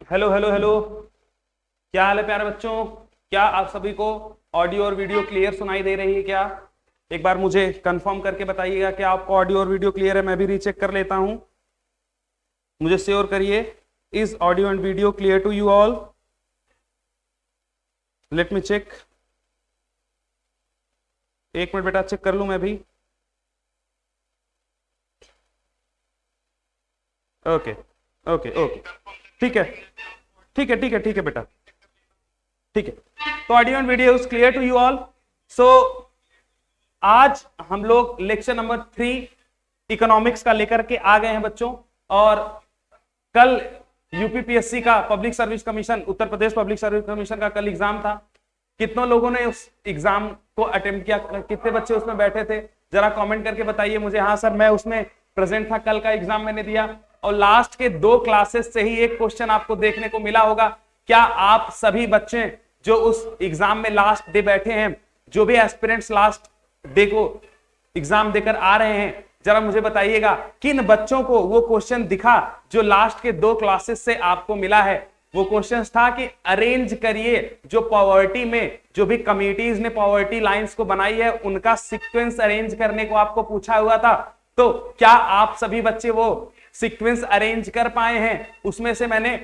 Hello hello hello, क्या हाल है प्यारे बच्चों? क्या आप सभी को ऑडियो और वीडियो क्लियर सुनाई दे रही है क्या? एक बार मुझे कंफर्म करके बताइएगा कि आपको ऑडियो और वीडियो क्लियर है। मैं भी रीचेक कर लेता हूं, मुझे श्योर करिए। Is audio and video clear to you all? Let me check. एक मिनट बेटा, चेक कर लूं मैं भी। ओके ओके ओके, ठीक है ठीक है ठीक है ठीक है बेटा, ठीक है। तो audio and video is clear to you all. So आज हम लोग लेक्चर नंबर 3 इकोनॉमिक्स का लेकर के आ गए हैं बच्चों। और कल यूपीपीएससी का public service commission, Uttar Pradesh public service commission का कल एग्जाम था। कितनों लोगों ने उस एग्जाम को अटेम्प्ट किया? कितने बच्चे उसमें बैठे थे? जरा कमेंट करके बताइए मुझे। हाँ सर, मैं उसमें प्रेजेंट था, कल का एग्जाम मैंने दिया। और लास्ट के 2 क्लासेस से ही एक क्वेश्चन आपको देखने को मिला होगा। क्या आप सभी बच्चे जो उस एग्जाम में लास्ट डे बैठे हैं, जो भी एस्पिरेंट्स लास्ट डे को एग्जाम देकर आ रहे हैं, जरा मुझे बताइएगा किन बच्चों को वो क्वेश्चन दिखा जो लास्ट के 2 क्लासेस से आपको मिला है? वो क्वेश्चन था कि अरेंज करिए जो पॉवर्टी में जो भी कमिटीज ने पॉवर्टी लाइंस को बनाई है उनका सीक्वेंस अरेंज करने को आपको पूछा हुआ था। तो क्या आप सभी बच्चे वो सीक्वेंस अरेंज कर पाए हैं? उसमें से मैंने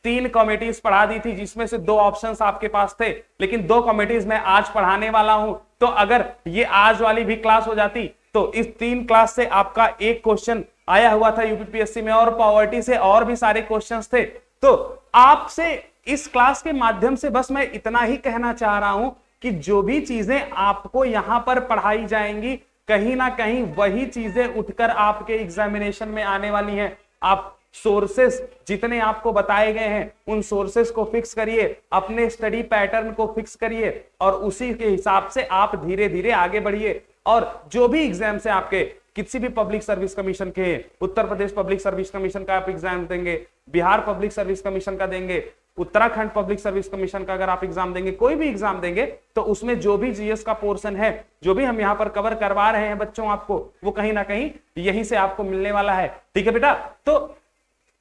3 कमिटीज पढ़ा दी थी, जिसमें से 2 ऑप्शंस आपके पास थे, लेकिन 2 कमिटीज मैं आज पढ़ाने वाला हूं। तो अगर ये आज वाली भी क्लास हो जाती तो इस 3 क्लास से आपका एक क्वेश्चन आया हुआ था यूपीपीएससी में, और पॉवर्टी से और भी सारे क्वेश्चंस थे। तो आपसे इस क्लास के माध्यम से बस मैं इतना ही कहना चाह रहा हूं कि जो भी चीजें आपको यहां पर पढ़ाई जाएंगी, कहीं ना कहीं वही चीजें उठकर आपके एग्जामिनेशन में आने वाली हैं। आप सोर्सेस जितने आपको बताए गए हैं उन सोर्सेस को फिक्स करिए, अपने स्टडी पैटर्न को फिक्स करिए, और उसी के हिसाब से आप धीरे धीरे आगे बढ़िए। और जो भी एग्जाम से आपके किसी भी पब्लिक सर्विस कमीशन के, Uttar Pradesh public service commission का आप एग्जाम देंगे, बिहार पब्लिक सर्विस कमीशन का देंगे, उत्तराखंड पब्लिक सर्विस कमीशन का अगर आप एग्जाम देंगे, कोई भी एग्जाम देंगे, तो उसमें जो भी जीएस का पोर्शन है, जो भी हम यहाँ पर कवर करवा रहे हैं बच्चों आपको, वो कहीं ना कहीं यहीं से आपको मिलने वाला है। ठीक है बेटा? तो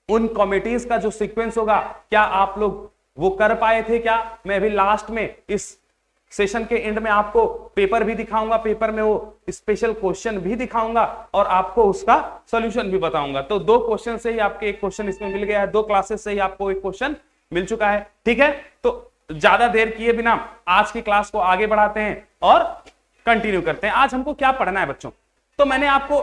उन कमिटीज का जो सीक्वेंस होगा, क्या आप लोग वो कर पाए थे क्या? मैं भी लास्ट में इस सेशन के एंड में आपको पेपर भी दिखाऊंगा, पेपर में वो स्पेशल क्वेश्चन भी दिखाऊंगा और आपको उसका सॉल्यूशन भी बताऊंगा। तो 2 क्वेश्चन से ही आपके एक क्वेश्चन इसमें मिल गया है, 2 क्लासेस से ही आपको एक क्वेश्चन मिल चुका है। ठीक है? तो ज्यादा देर किए बिना आज की क्लास को आगे बढ़ाते हैं और कंटिन्यू करते हैं। आज हमको क्या पढ़ना है बच्चों? तो मैंने आपको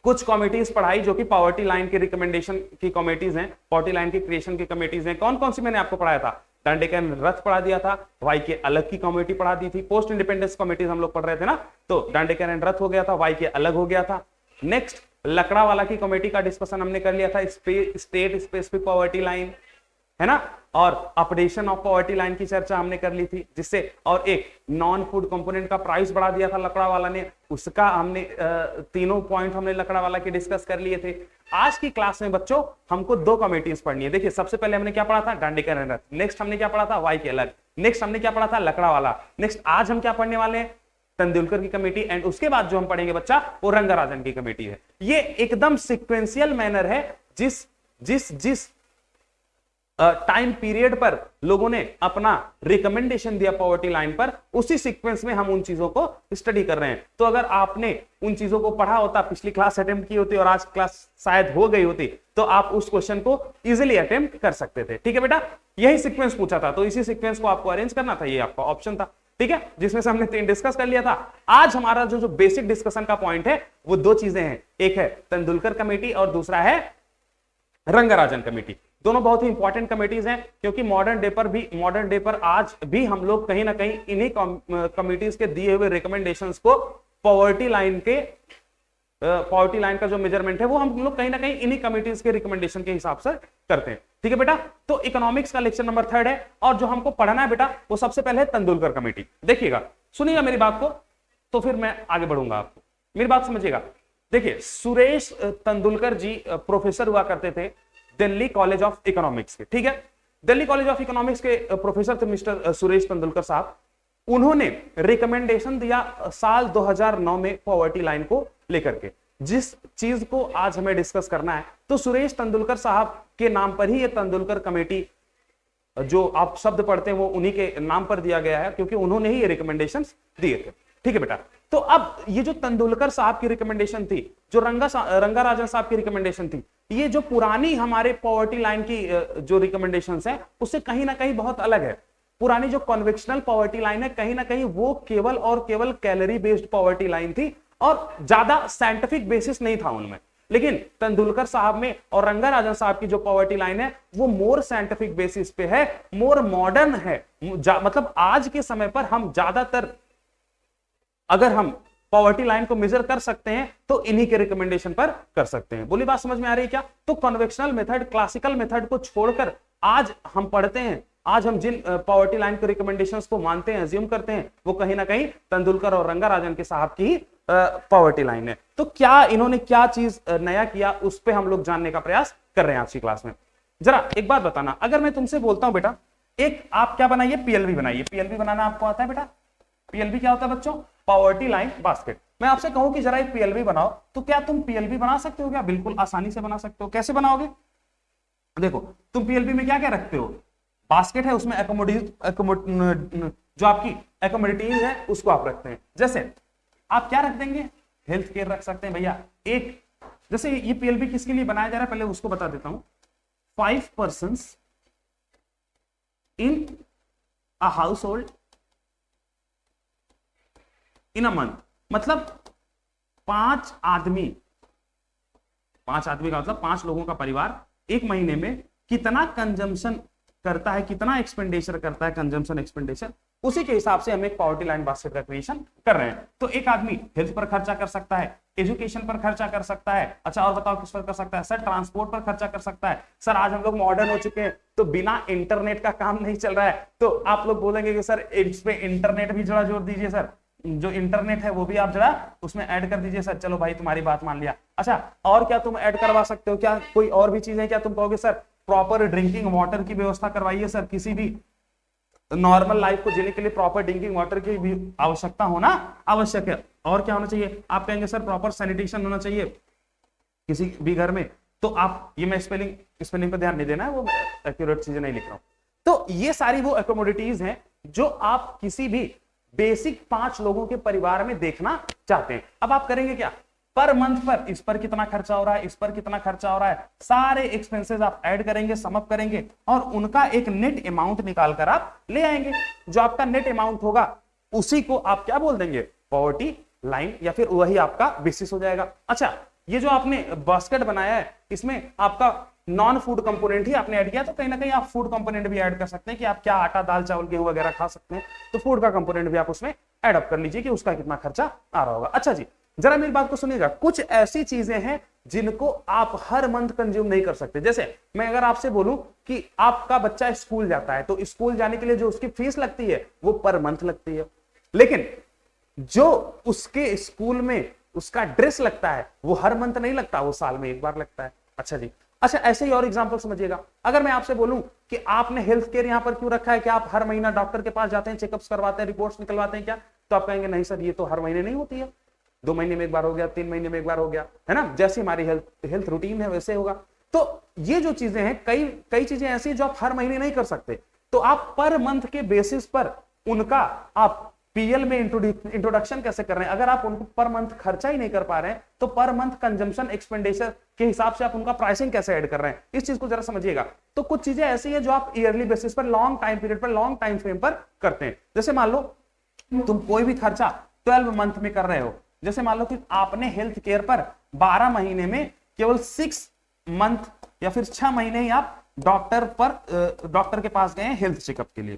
कुछ कमिटीज पढ़ाई जो कि पॉवर्टी लाइन के रिकमेंडेशन की कमिटीज हैं, पॉवर्टी लाइन की क्रिएशन की कमिटीज हैं। कौन कौन सी मैंने आपको पढ़ाया था? दांडेकर एंड रथ पढ़ा दिया था, वाई के अलग की कमेटी पढ़ा दी थी। पोस्ट इंडिपेंडेंस कमिटीज हम लोग पढ़ रहे थे ना, तो दांडेकर एंड रथ हो गया था, वाई के अलग हो गया था। नेक्स्ट लकड़ावाला की कमेटी का डिस्कशन हमने कर लिया था, स्टेट स्पेसिफिक पॉवर्टी लाइन, है ना, और अपडेशन ऑफ पॉवर्टी लाइन की चर्चा हमने कर ली थी, जिससे और एक नॉन फूड कंपोनेंट का प्राइस बढ़ा दिया था लकड़ावाला ने, उसका हमने तीनों पॉइंट हमने लकड़ावाला के डिस्कस कर लिए थे। आज की क्लास में बच्चों हमको 2 कमिटीज पढ़नी है। देखिए, सबसे पहले हमने क्या पढ़ा था? Dandekar and Rath. नेक्स्ट हमने क्या पढ़ा था? वाई के अलग। नेक्स्ट हमने क्या पढ़ा था? लकड़ावाला। नेक्स्ट आज हम क्या पढ़ने वाले हैं? तेंदुलकर की कमेटी। एंड उसके बाद जो हम पढ़ेंगे बच्चा, वो रंगराजन की कमेटी है। ये एकदम सिक्वेंशियल मैनर है, जिस जिस जिस टाइम पीरियड पर लोगों ने अपना रिकमेंडेशन दिया पॉवर्टी लाइन पर, उसी सीक्वेंस में हम उन चीजों को स्टडी कर रहे हैं। तो अगर आपने उन चीजों को पढ़ा होता, पिछली क्लास अटेम्प्ट की होती और आज क्लास शायद हो गई होती, तो आप उस क्वेश्चन को इजीली अटेम्प्ट कर सकते थे। ठीक है बेटा? यही सीक्वेंस पूछा था, तो इसी सीक्वेंस को आपको अरेंज करना था, ये आपका ऑप्शन था। ठीक है? जिसमें से हमने 3 डिस्कस कर लिया था। आज हमारा जो बेसिक डिस्कशन का पॉइंट है वो 2 चीजें हैं, एक है तेंदुलकर कमेटी और दूसरा है रंगराजन कमेटी। दोनों बहुत ही इंपॉर्टेंट कमिटीज हैं, क्योंकि मॉडर्न डे पर आज भी हम लोग कहीं ना कहीं इन्हीं कमिटीज के दिए हुए रिकमेंडेशंस को पॉवर्टी लाइन का जो मेजरमेंट है वो हम लोग कहीं ना कहीं इन्हीं कमिटीज के रिकमेंडेशन के हिसाब से करते हैं। ठीक है बेटा? तो इकोनॉमिक्स का लेक्चर नंबर 3 है, और जो हमको पढ़ना है बेटा वो सबसे पहले है तेंदुलकर कमेटी। देखिएगा, सुनिएगा मेरी बात को, तो फिर मैं आगे बढ़ूंगा। आपको मेरी बात समझिएगा। देखिए, सुरेश तेंदुलकर जी प्रोफेसर हुआ करते थे दिल्ली कॉलेज ऑफ इकोनॉमिक्स के। ठीक है? दिल्ली कॉलेज ऑफ इकोनॉमिक्स के प्रोफेसर थे मिस्टर सुरेश तेंदुलकर साहब। उन्होंने रिकमेंडेशन दिया साल 2009 में पॉवर्टी लाइन को लेकर के, जिस चीज को आज हमें डिस्कस करना है, तो सुरेश तेंदुलकर साहब के नाम पर ही ये तेंदुलकर कमेटी जो आप शब्द पढ़ते हैं वो उन्हीं के नाम पर दिया गया है, क्योंकि उन्होंने ही ये रिकमेंडेशंस दिए थे। ठीक है बेटा, तो अब ये जो तेंदुलकर साहब की रिकमेंडेशन थी, जो रंगाराजन साहब की रिकमेंडेशन थी, ये जो पुरानी हमारे पॉवर्टी लाइन की जो रिकमेंडेशंस है उससे कहीं ना कहीं बहुत अलग है। पुरानी जो कन्वेंशनल पॉवर्टी लाइन है, कहीं ना कहीं वो केवल और केवल कैलोरी बेस्ड पॉवर्टी लाइन थी और ज्यादा साइंटिफिक बेसिस नहीं था उनमें। लेकिन तेंदुलकर साहब में और रंगाराजन साहब की जो पॉवर्टी लाइन है वो मोर साइंटिफिक बेसिस पे है, मोर मॉडर्न है। मतलब आज के समय पर हम ज्यादातर अगर हम पॉवर्टी लाइन को मेजर कर सकते हैं तो इन्हीं के रिकमेंडेशन पर कर सकते हैं। बोली बात समझ में आ रही है क्या? तो कन्वेंशनल मेथड, क्लासिकल मेथड को छोड़कर आज हम पढ़ते हैं, आज हम जिन पॉवर्टी लाइन के रिकमेंडेशंस को मानते हैं, अज्यूम करते हैं, वो कहीं ना कहीं तेंदुलकर और रंगाराजन के साहब की पॉवर्टी लाइन है। तो क्या इन्होंने क्या चीज नया किया, उस पर हम लोग जानने का प्रयास कर रहे हैं आज की क्लास में। जरा एक बात बताना, अगर मैं तुमसे बोलता हूं बेटा एक आप क्या बनाइए, पीएलबी बनाइए। पीएलबी बनाना आपको आता है बेटा? पीएलबी क्या होता है बच्चों? Poverty line basket. मैं आपसे कहूं कि जरा एक पीएलबी बनाओ, तो क्या तुम पीएलबी बना सकते हो क्या? बिल्कुल आसानी से बना सकते हो। कैसे बनाओगे? देखो, तुम पीएलबी में क्या क्या रखते हो? बास्केट है, उसमें जो आपकी एकोमोडिटीज है उसको आप रखते हैं। जैसे आप क्या रख देंगे? हेल्थ केयर रख सकते हैं भैया। एक जैसे ये पीएलबी किसके लिए बनाया जा रहा है पहले उसको बता देता हूं। 5 persons in a house hold in a month, मतलब 5 आदमी का मतलब 5 लोगों का परिवार एक महीने में कितना कंजम्पशन करता है, कितना एक्सपेंडिचर करता है, कंजम्पशन एक्सपेंडिचर, उसी के हिसाब से हम एक पॉवर्टी लाइन बास्केट का क्रिएशन कर रहे हैं। तो एक आदमी हेल्थ पर खर्चा कर सकता है, एजुकेशन पर खर्चा कर सकता है। अच्छा और बताओ किस पर कर सकता है? सर ट्रांसपोर्ट पर खर्चा कर सकता है। सर आज हम लोग मॉडर्न हो चुके हैं तो बिना इंटरनेट का काम नहीं चल रहा है, तो आप लोग बोलेंगे कि सर इस पे इंटरनेट भी जरा जोड़ दीजिए, सर जो इंटरनेट है वो भी आप जरा उसमें ऐड कर दीजिए। सर चलो भाई तुम्हारी बात मान लिया। अच्छा और क्या तुम ऐड करवा सकते हो? क्या कोई और भी चीज है क्या? तुम कहोगे सर प्रॉपर ड्रिंकिंग वाटर की व्यवस्था करवाइए। सर किसी भी नॉर्मल लाइफ को जीने के लिए प्रॉपर ड्रिंकिंग वाटर की भी आवश्यकता होना आवश्यक है। और क्या होना चाहिए? आप कहेंगे सर प्रॉपर सैनिटेशन होना चाहिए किसी भी घर में। तो आप ये मैं स्पेलिंग पर ध्यान नहीं देना है, वो एक्यूरेट चीजें नहीं लिख रहा हूं। तो ये सारी वो एकोमोडिटीज हैं जो आप किसी भी बेसिक 5 लोगों के परिवार में देखना चाहते हैं। अब आप करेंगे क्या? पर मंथ पर इस पर कितना खर्चा हो रहा है, इस पर कितना खर्चा हो रहा है, सारे एक्सपेंसेस आप ऐड करेंगे, सम अप करेंगे और उनका एक नेट अमाउंट निकाल कर आप ले आएंगे। जो आपका नेट अमाउंट होगा उसी को आप क्या बोल देंगे? पॉवर्टी लाइन, या फिर वही आपका बेसिस हो जाएगा। अच्छा ये जो आपने बास्केट बनाया है इसमें आपका नॉन फूड कंपोनेंट ही आपने ऐड किया, तो कहीं ना कहीं आप फूड कंपोनेंट भी ऐड कर सकते हैं कि आप क्या आटा दाल चावल गेहूं वगैरह खा सकते हैं, तो फूड का कंपोनेंट भी आप उसमें ऐड अप कर लीजिए कि उसका कितना खर्चा आ रहा होगा। अच्छा जी जरा मेरी बात को सुनिएगा, कुछ ऐसी चीजें हैं जिनको आप हर मंथ कंज्यूम नहीं कर सकते। जैसे मैं अगर आपसे बोलूं कि आपका बच्चा स्कूल जाता है, तो स्कूल जाने के लिए जो उसकी फीस लगती है वो पर मंथ लगती है, लेकिन जो उसके स्कूल में उसका ड्रेस लगता है वो हर मंथ नहीं लगता, वो साल में एक बार लगता है। अच्छा जी, अच्छा ऐसे ही और एग्जांपल समझिएगा। अगर मैं आपसे बोलूं कि आपने हेल्थ केयर यहां पर क्यों रखा है, कि आप हर महीना डॉक्टर के पास जाते हैं, चेकअप्स करवाते हैं, रिपोर्ट्स निकलवाते हैं क्या? तो आप कहेंगे नहीं सर ये तो हर महीने नहीं होती है, 2 महीने में एक बार हो गया, 3 महीने में एक बार हो गया, है ना, जैसे हमारी हेल्थ रूटीन है वैसे होगा। तो ये जो चीजें हैं, कई चीजें ऐसी हैं जो आप हर महीने नहीं कर सकते, तो आप पर मंथ के बेसिस पर उनका आप पीएल में इंट्रोडक्शन कैसे कर रहे हैं? अगर आप उनको पर मंथ खर्चा ही नहीं कर पा रहे हैं तो पर मंथ कंजम्पशन एक्सपेंडिचर के हिसाब से आप उनका प्राइसिंग कैसे ऐड कर रहे हैं? इस चीज को जरा समझिएगा। तो कुछ चीजें ऐसी हैं जो आप ईयरली बेसिस पर, लॉन्ग टाइम पीरियड पर, लॉन्ग टाइम फ्रेम पर करते हैं। जैसे मान लो तुम कोई भी खर्चा 12 मंथ में कर रहे हो, जैसे मान लो कि आपने हेल्थ केयर पर 12 महीने में केवल 6 मंथ या फिर 6 महीने ही आप डॉक्टर के पास गए हेल्थ चेकअप के लिए,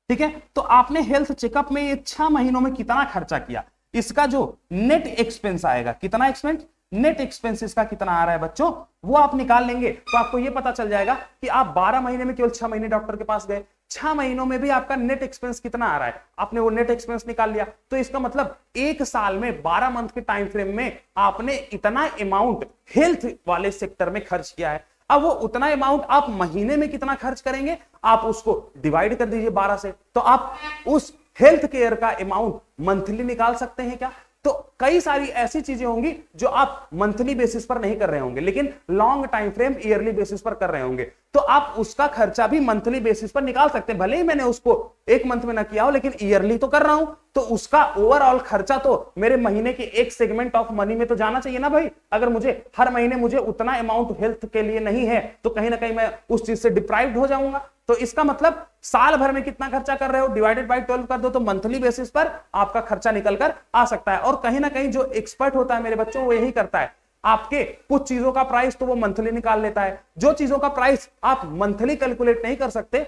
ठीक है? तो आपने हेल्थ चेकअप में ये 6 महीनों में कितना खर्चा किया, इसका जो नेट एक्सपेंस आएगा, कितना एक्सपेंस, नेट एक्सपेंस इसका कितना आ रहा है बच्चों, वो आप निकाल लेंगे तो आपको ये पता चल जाएगा कि आप 12 महीने में केवल 6 महीने डॉक्टर के पास गए, 6 महीनों में भी आपका नेट एक्सपेंस कितना आ रहा है, आपने वो नेट एक्सपेंस निकाल लिया। तो इसका मतलब एक साल में 12 मंथ के टाइम फ्रेम में आपने इतना अमाउंट हेल्थ वाले सेक्टर में खर्च किया है। अब वो उतना अमाउंट आप महीने में कितना खर्च करेंगे, आप उसको डिवाइड कर दीजिए 12 से, तो आप उस हेल्थ केयर का अमाउंट मंथली निकाल सकते हैं क्या? तो कई सारी ऐसी चीजें होंगी जो आप मंथली बेसिस पर नहीं कर रहे होंगे, लेकिन long time frame yearly basis पर कर रहे होंगे, तो आप उसका खर्चा भी मंथली बेसिस पर निकाल सकते हैं। भले ही मैंने उसको एक मंथ में ना किया हो, लेकिन ईयरली तो कर रहा हूं, तो उसका ओवरऑल खर्चा तो मेरे महीने के एक सेगमेंट ऑफ मनी में तो जाना चाहिए ना भाई। अगर मुझे हर महीने मुझे उतना अमाउंट हेल्थ के लिए नहीं है, तो कहीं ना कहीं मैं उस चीज से डिप्राइव्ड हो जाऊंगा। तो इसका मतलब साल भर में कितना खर्चा कर रहे हो डिवाइडेड बाय 12 कर दो, तो मंथली बेसिस पर आपका खर्चा निकल कर आ सकता है। और कहीं ना कहीं जो एक्सपर्ट होता है मेरे बच्चों, वो यही करता है, आपके कुछ चीजों का प्राइस तो वो मंथली निकाल लेता है, जो चीजों का प्राइस आप मंथली कैलकुलेट नहीं कर सकते,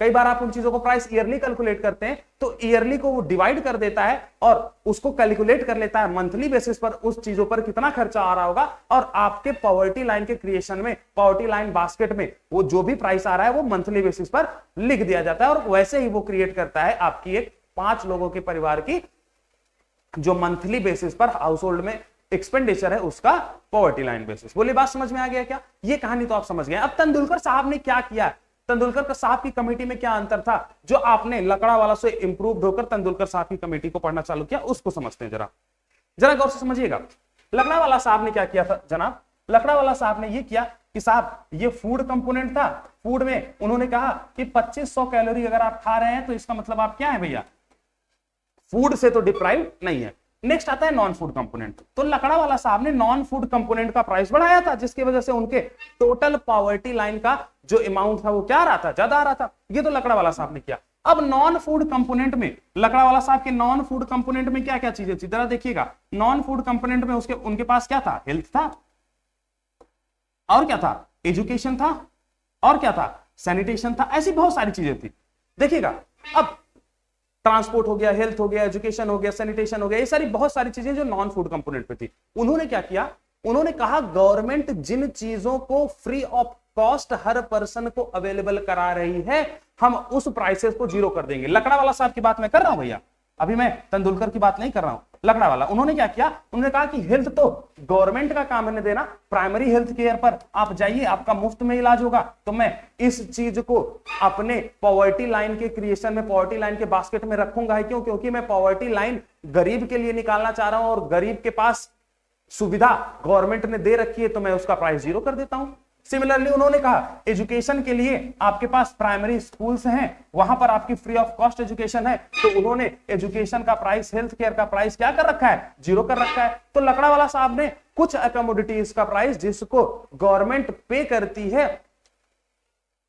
कई बार आप उन चीजों को प्राइस ईयरली कैलकुलेट करते हैं, तो ईयरली को वो डिवाइड कर देता है और उसको कैलकुलेट कर लेता है मंथली बेसिस पर उस चीजों पर कितना खर्चा आ रहा होगा, और आपके पॉवर्टी लाइन के क्रिएशन में, पॉवर्टी लाइन बास्केट में वो जो भी प्राइस आ रहा है वो मंथली बेसिस पर लिख दिया जाता है, और वैसे ही वो क्रिएट करता है आपकी एक 5 लोगों के परिवार की जो मंथली बेसिस पर हाउस होल्ड में एक्सपेंडिचर है उसका पॉवर्टी लाइन बेसिस। बोलिए बात समझ में आ गया क्या? ये कहानी तो आप समझ गए। अब तेंदुलकर साहब ने क्या किया, तेंदुलकर साहब की कमेटी में क्या अंतर था, जो आपने लकड़ावाला से इंप्रूव होकर तेंदुलकर साहब की कमेटी को पढ़ना चालू किया, उसको समझते हैं। जरा गौर से समझिएगा। लकड़ावाला साहब ने क्या किया था जनाब? लकड़ावाला साहब ने ये किया कि साहब ये फूड कंपोनेंट था, फूड में उन्होंने कहा कि 2500 कैलोरी अगर आप खा रहे हैं तो इसका मतलब आप क्या है भैया, फूड से तो डिप्राइव नहीं है। नेक्स्ट आता है नॉन फूड कंपोनेंट। तो लकड़ावाला साहब ने नॉन फूड कंपोनेंट का प्राइस बढ़ाया था, जिसकी वजह से उनके टोटल पॉवर्टी लाइन का जो अमाउंट था वो क्या आ रहा था, ज्यादा आ रहा था। ये तो लकड़ावाला साहब ने किया। अब नॉन फूड कंपोनेंट में, लकड़ावाला साहब के नॉन फूड कंपोनेंट में क्या क्या चीजें थी जरा देखिएगा। नॉन फूड कंपोनेंट में उनके पास क्या था, हेल्थ था, और क्या था, एजुकेशन था, और क्या था, सैनिटेशन था, ऐसी बहुत सारी चीजें थी। देखिएगा, अब ट्रांसपोर्ट हो गया, हेल्थ हो गया, एजुकेशन हो गया, सैनिटेशन हो गया, ये सारी बहुत सारी चीजें जो नॉन फूड कंपोनेंट पे थी। उन्होंने क्या किया, उन्होंने कहा गवर्नमेंट जिन चीजों को free of cost her person को अवेलेबल करा रही है, हम उस प्राइसेस को जीरो कर देंगे। लकड़ावाला साहब की बात मैं कर रहा हूं भैया, अभी मैं तेंदुलकर की बात नहीं कर रहा हूं, लकड़ावाला। उन्होंने क्या किया, उन्होंने कहा कि हेल्थ तो गवर्नमेंट का काम है देना, प्राइमरी हेल्थ केयर पर आप जाइए, आपका मुफ्त में इलाज होगा। तो मैं इस चीज को अपने पॉवर्टी लाइन के क्रिएशन में, पॉवर्टी लाइन के बास्केट में रखूंगा। क्यों? क्योंकि मैं पॉवर्टी लाइन गरीब के लिए निकालना चाह रहा हूं, और गरीब के पास सुविधा गवर्नमेंट ने दे रखी है, तो मैं उसका प्राइस जीरो कर देता हूं। सिमिलरली उन्होंने कहा एजुकेशन के लिए आपके पास प्राइमरी स्कूल्स हैं, वहां पर आपकी फ्री ऑफ कॉस्ट एजुकेशन है, तो उन्होंने एजुकेशन का प्राइस, हेल्थ केयर का प्राइस क्या कर रखा है, जीरो कर रखा है। तो लकड़ावाला साहब ने कुछ अकोमोडिटीज का प्राइस जिसको गवर्नमेंट पे करती है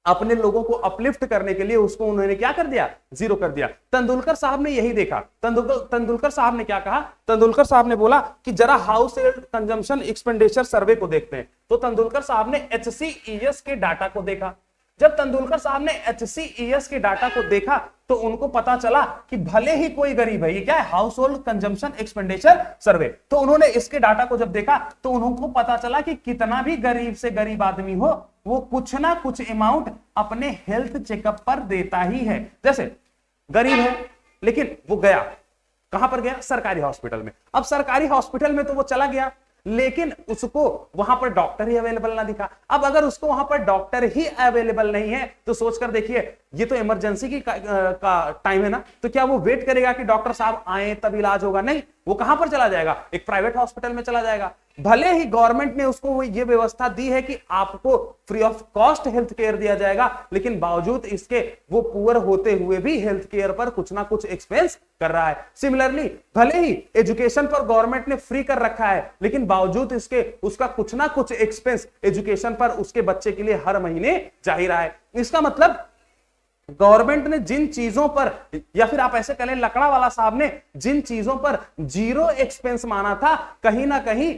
अपने लोगों को अपलिफ्ट करने के लिए, उसको उन्होंने क्या कर दिया, जीरो कर दिया। तेंदुलकर साहब ने यही देखा। तेंदुलकर साहब ने क्या कहा, तेंदुलकर साहब ने बोला कि जरा हाउस होल्ड कंजम्पशन एक्सपेंडिचर सर्वे को देखते हैं। तो तेंदुलकर साहब ने HCES के डाटा को देखा। जब तेंदुलकर साहब ने HCES के डाटा को देखा तो उनको पता चला कि भले ही कोई गरीब है, ये क्या है, हाउस होल्ड कंजम्पशन एक्सपेंडिचर सर्वे। तो उन्होंने इसके डाटा को जब देखा तो उनको पता चला कि कितना भी गरीब से गरीब आदमी हो, वो कुछ ना कुछ अमाउंट अपने हेल्थ चेकअप पर देता ही है। जैसे गरीब है लेकिन वो गया, कहां पर गया, सरकारी हॉस्पिटल में। अब सरकारी हॉस्पिटल में तो वो चला गया, लेकिन उसको वहां पर डॉक्टर ही अवेलेबल ना दिखा। अब अगर उसको वहां पर डॉक्टर ही अवेलेबल नहीं है तो सोचकर देखिए, ये तो इमरजेंसी की का टाइम है ना, तो क्या वो वेट करेगा कि डॉक्टर साहब आए तब इलाज होगा? नहीं, वो कहां पर चला जाएगा, एक प्राइवेट हॉस्पिटल में चला जाएगा। भले ही गवर्नमेंट ने उसको ये व्यवस्था दी है कि आपको free of cost health care दिया जाएगा, लेकिन बावजूद इसके वो पुअर होते हुए भी हेल्थ केयर पर कुछ ना कुछ एक्सपेंस कर रहा है। सिमिलरली भले ही एजुकेशन पर गवर्नमेंट ने फ्री कर रखा है, लेकिन बावजूद इसके उसका कुछ ना कुछ एक्सपेंस एजुकेशन पर उसके बच्चे के लिए हर महीने जा ही रहा है। इसका मतलब गवर्नमेंट ने जिन चीजों पर, या फिर आप ऐसे कह लें लकड़ावाला साहब ने जिन चीजों पर जीरो एक्सपेंस माना था, कहीं ना कहीं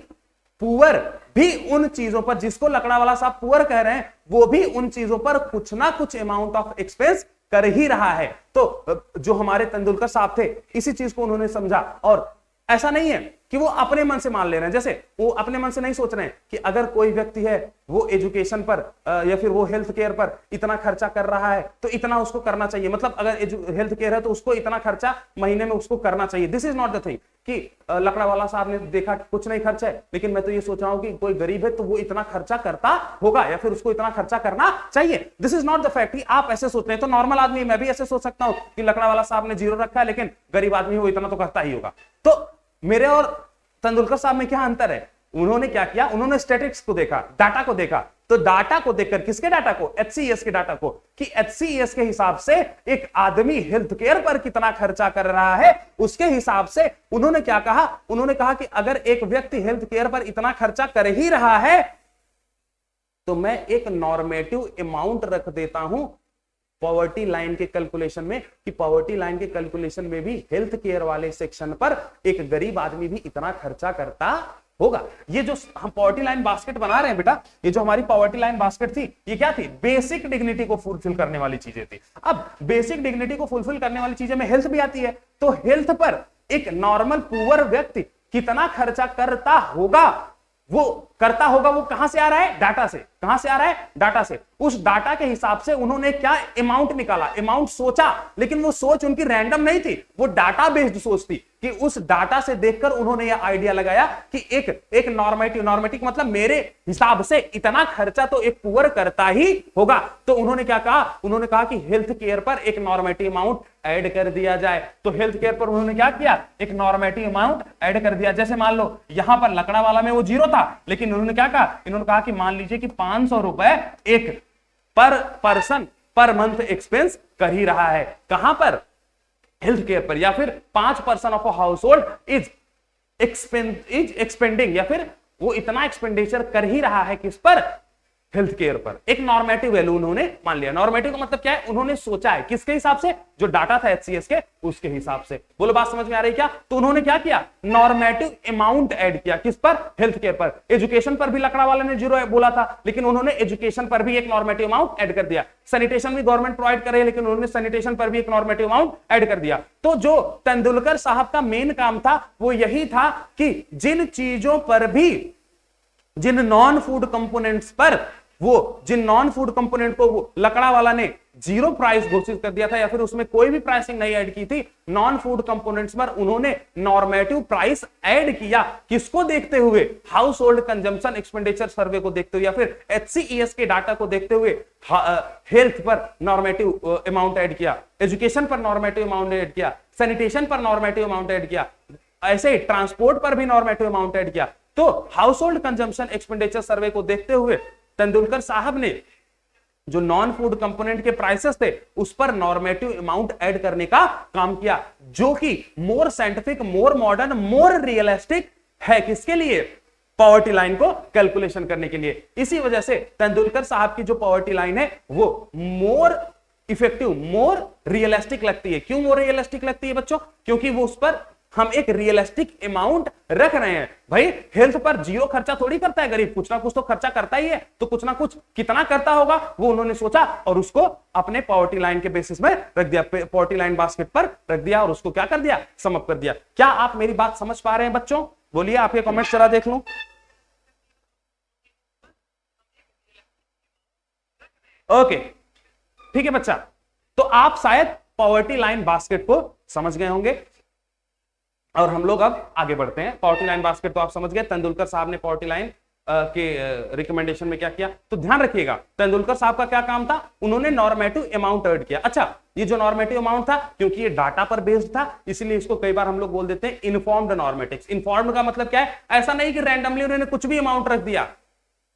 पुअर भी उन चीजों पर, जिसको लकड़ावाला साहब पुअर कह रहे हैं, वो भी उन चीजों पर कुछ ना कुछ अमाउंट ऑफ एक्सपेंस कर ही रहा है। तो जो हमारे तेंदुलकर साहब थे, इसी चीज को उन्होंने समझा, और ऐसा नहीं है कि वो अपने मन से मान ले रहे हैं। जैसे वो अपने मन से नहीं सोच रहे हैं कि अगर कोई व्यक्ति है वो एजुकेशन पर या फिर वो हेल्थ केयर पर इतना खर्चा कर रहा है तो इतना उसको करना चाहिए, मतलब अगर हेल्थ केयर है तो उसको इतना खर्चा महीने में उसको करना चाहिए। This is not the thing कि लकड़ावाला साहब ने देखा कि कुछ नहीं खर्चा है, लेकिन मैं तो ये सोच रहा हूं कि कोई गरीब है तो वो इतना खर्चा करता होगा या फिर उसको इतना खर्चा करना चाहिए। This is not the fact. आप ऐसे सोच रहे हैं तो नॉर्मल आदमी, मैं भी ऐसे सोच सकता हूं कि लकड़ावाला साहब ने जीरो रखा है लेकिन गरीब आदमी वो इतना तो करता ही होगा। तो मेरे और तेंदुलकर साहब में क्या अंतर है? उन्होंने क्या किया, उन्होंने स्टैटिस्टिक्स को देखा, डाटा को देखा। तो डाटा को देखकर, किसके डाटा को? HCES के डाटा को, कि HCES के हिसाब से एक आदमी हेल्थ केयर पर कितना खर्चा कर रहा है, उसके हिसाब से उन्होंने क्या कहा, उन्होंने कहा कि अगर एक व्यक्ति हेल्थ केयर पर इतना खर्चा कर ही रहा है तो मैं एक नॉर्मेटिव अमाउंट रख देता हूं पॉवर्टी लाइन के कैलकुलेशन में, कि पॉवर्टी लाइन के कैलकुलेशन में भी हेल्थ केयर वाले सेक्शन पर एक गरीब आदमी भी इतना खर्चा करता होगा। ये जो हम पॉवर्टी लाइन बास्केट बना रहे हैं बेटा, ये जो हमारी पॉवर्टी लाइन बास्केट थी, ये क्या थी? बेसिक डिग्निटी को फुलफिल करने वाली चीजें थी। अब बेसिक डिग्निटी को फुलफिल करने वाली चीजें में हेल्थ भी आती है, तो हेल्थ पर एक नॉर्मल पुअर व्यक्ति कितना खर्चा करता होगा, वो कहां से आ रहा है? डाटा से। कहां से आ रहा है? डाटा से। उस डाटा के हिसाब से उन्होंने क्या अमाउंट निकाला, अमाउंट सोचा, लेकिन वो सोच उनकी रैंडम नहीं थी, वो डाटा बेस्ड सोच थी, कि उस डाटा से देखकर उन्होंने यह आइडिया लगाया कि एक नॉर्मेटिव मतलब मेरे हिसाब से इतना खर्चा तो एक पुअर करता ही होगा। तो उन्होंने क्या कहा? उन्होंने कहा कि हेल्थ केयर पर एक नॉर्मेटिव अमाउंट ऐड कर दिया जाए। तो हेल्थ केयर पर उन्होंने क्या किया? एक नॉर्मेटिव अमाउंट ऐड कर दिया। जैसे मान लो यहां पर लकड़ा वाला में वो 0 था, लेकिन उन्होंने क्या कहा? इन्होंने कहा कि मान लीजिए कि 500 रुपए एक पर पर्सन पर मंथ एक्सपेंस कर ही रहा है। कहां पर? हेल्थ केयर पर। या फिर 5% of a house hold is expanding, या फिर वो इतना एक्सपेंडिचर कर ही रहा है किस पर? हेल्थ केयर पर। एक नॉर्मेटिव वैल्यू उन्होंने मान लिया। नॉर्मेटिव का मतलब क्या है? उन्होंने सोचा है किसके हिसाब से? जो डाटा था HCES के, उसके हिसाब से। बोलो बात समझ में आ रही क्या? तो उन्होंने क्या किया? नॉर्मेटिव अमाउंट ऐड किया। किस पर? हेल्थ केयर पर। एजुकेशन पर भी लकड़ा वाले ने 0 बोला था, लेकिन उन्होंने एजुकेशन पर भी एक नॉर्मेटिव अमाउंट ऐड कर दिया। सैनिटेशन भी गवर्नमेंट प्रोवाइड करे, लेकिन उन्होंने सैनिटेशन पर भी एक नॉर्मेटिव अमाउंट ऐड कर दिया। तो जो तेंदुलकर साहब का मेन काम था वो यही था कि जिन चीजों पर भी, जिन नॉन फूड कंपोनेंट्स पर, जिन नॉन फूड कंपोनेंट को वो लकड़ा वाला ने 0 प्राइस घोषित कर दिया था, या फिर उसमें कोई भी प्राइसिंग नहीं ऐड की थी, नॉन फूड कंपोनेंट्स पर उन्होंने नॉर्मेटिव प्राइस ऐड किया। किसको देखते हुए? हाउस होल्ड कंजम्पशन एक्सपेंडिचर सर्वे को देखते हुए, या फिर HCES के डाटा को देखते हुए हेल्थ पर नॉर्मेटिव अमाउंट ऐड किया, एजुकेशन पर नॉर्मेटिव अमाउंट ऐड किया, सैनिटेशन पर नॉर्मेटिव अमाउंट ऐड किया, ऐसे ट्रांसपोर्ट पर भी नॉर्मेटिव अमाउंट ऐड किया। तो हाउस होल्ड कंजम्पशन एक्सपेंडिचर सर्वे को देखते हुए तेंदुलकर साहब ने जो नॉन फूड कंपोनेंट के प्राइसेस थे उस पर नॉर्मेटिव अमाउंट ऐड करने का काम किया, जो कि मोर साइंटिफिक, मोर मॉडर्न, मोर रियलिस्टिक है। किसके लिए? पॉवर्टी लाइन को कैलकुलेशन करने के लिए। इसी वजह से तेंदुलकर साहब की जो पॉवर्टी लाइन है वो मोर इफेक्टिव, मोर रियलिस्टिक लगती है। क्यों मोर रियलिस्टिक लगती है बच्चों? क्योंकि वो उस पर हम एक रियलिस्टिक अमाउंट रख रहे हैं। भाई हेल्थ पर 0 खर्चा थोड़ी करता है गरीब, कुछ ना कुछ तो खर्चा करता ही है, तो कुछ ना कुछ कितना करता होगा वो उन्होंने सोचा और उसको अपने पॉवर्टी लाइन के बेसिस में रख दिया, पॉवर्टी लाइन बास्केट पर रख दिया और उसको क्या कर दिया? सम अप कर दिया। क्या आप मेरी बात समझ पा रहे हैं बच्चों? बोलिए, आपके कमेंट जरा देख लूं। ओके, ठीक है बच्चा, तो आप शायद पॉवर्टी लाइन बास्केट को समझ गए होंगे और हम लोग अब आगे बढ़ते हैं। पॉवर्टी लाइन बास्केट तो आप समझ गए। तेंदुलकर साहब ने पॉवर्टी लाइन के रिकमेंडेशन में क्या किया, तो ध्यान रखिएगा तेंदुलकर साहब का क्या काम था? उन्होंने नॉर्मेटिव अमाउंट ऐड किया। अच्छा, ये जो नॉर्मेटिव अमाउंट था, क्योंकि ये डाटा पर बेस्ड था, इसलिए इसको कई बार हम लोग बोल देते हैं इन्फॉर्म्ड नॉर्मेटिक्स। इन्फॉर्म्ड का मतलब क्या है? ऐसा नहीं कि रैंडमली उन्होंने कुछ भी अमाउंट रख दिया,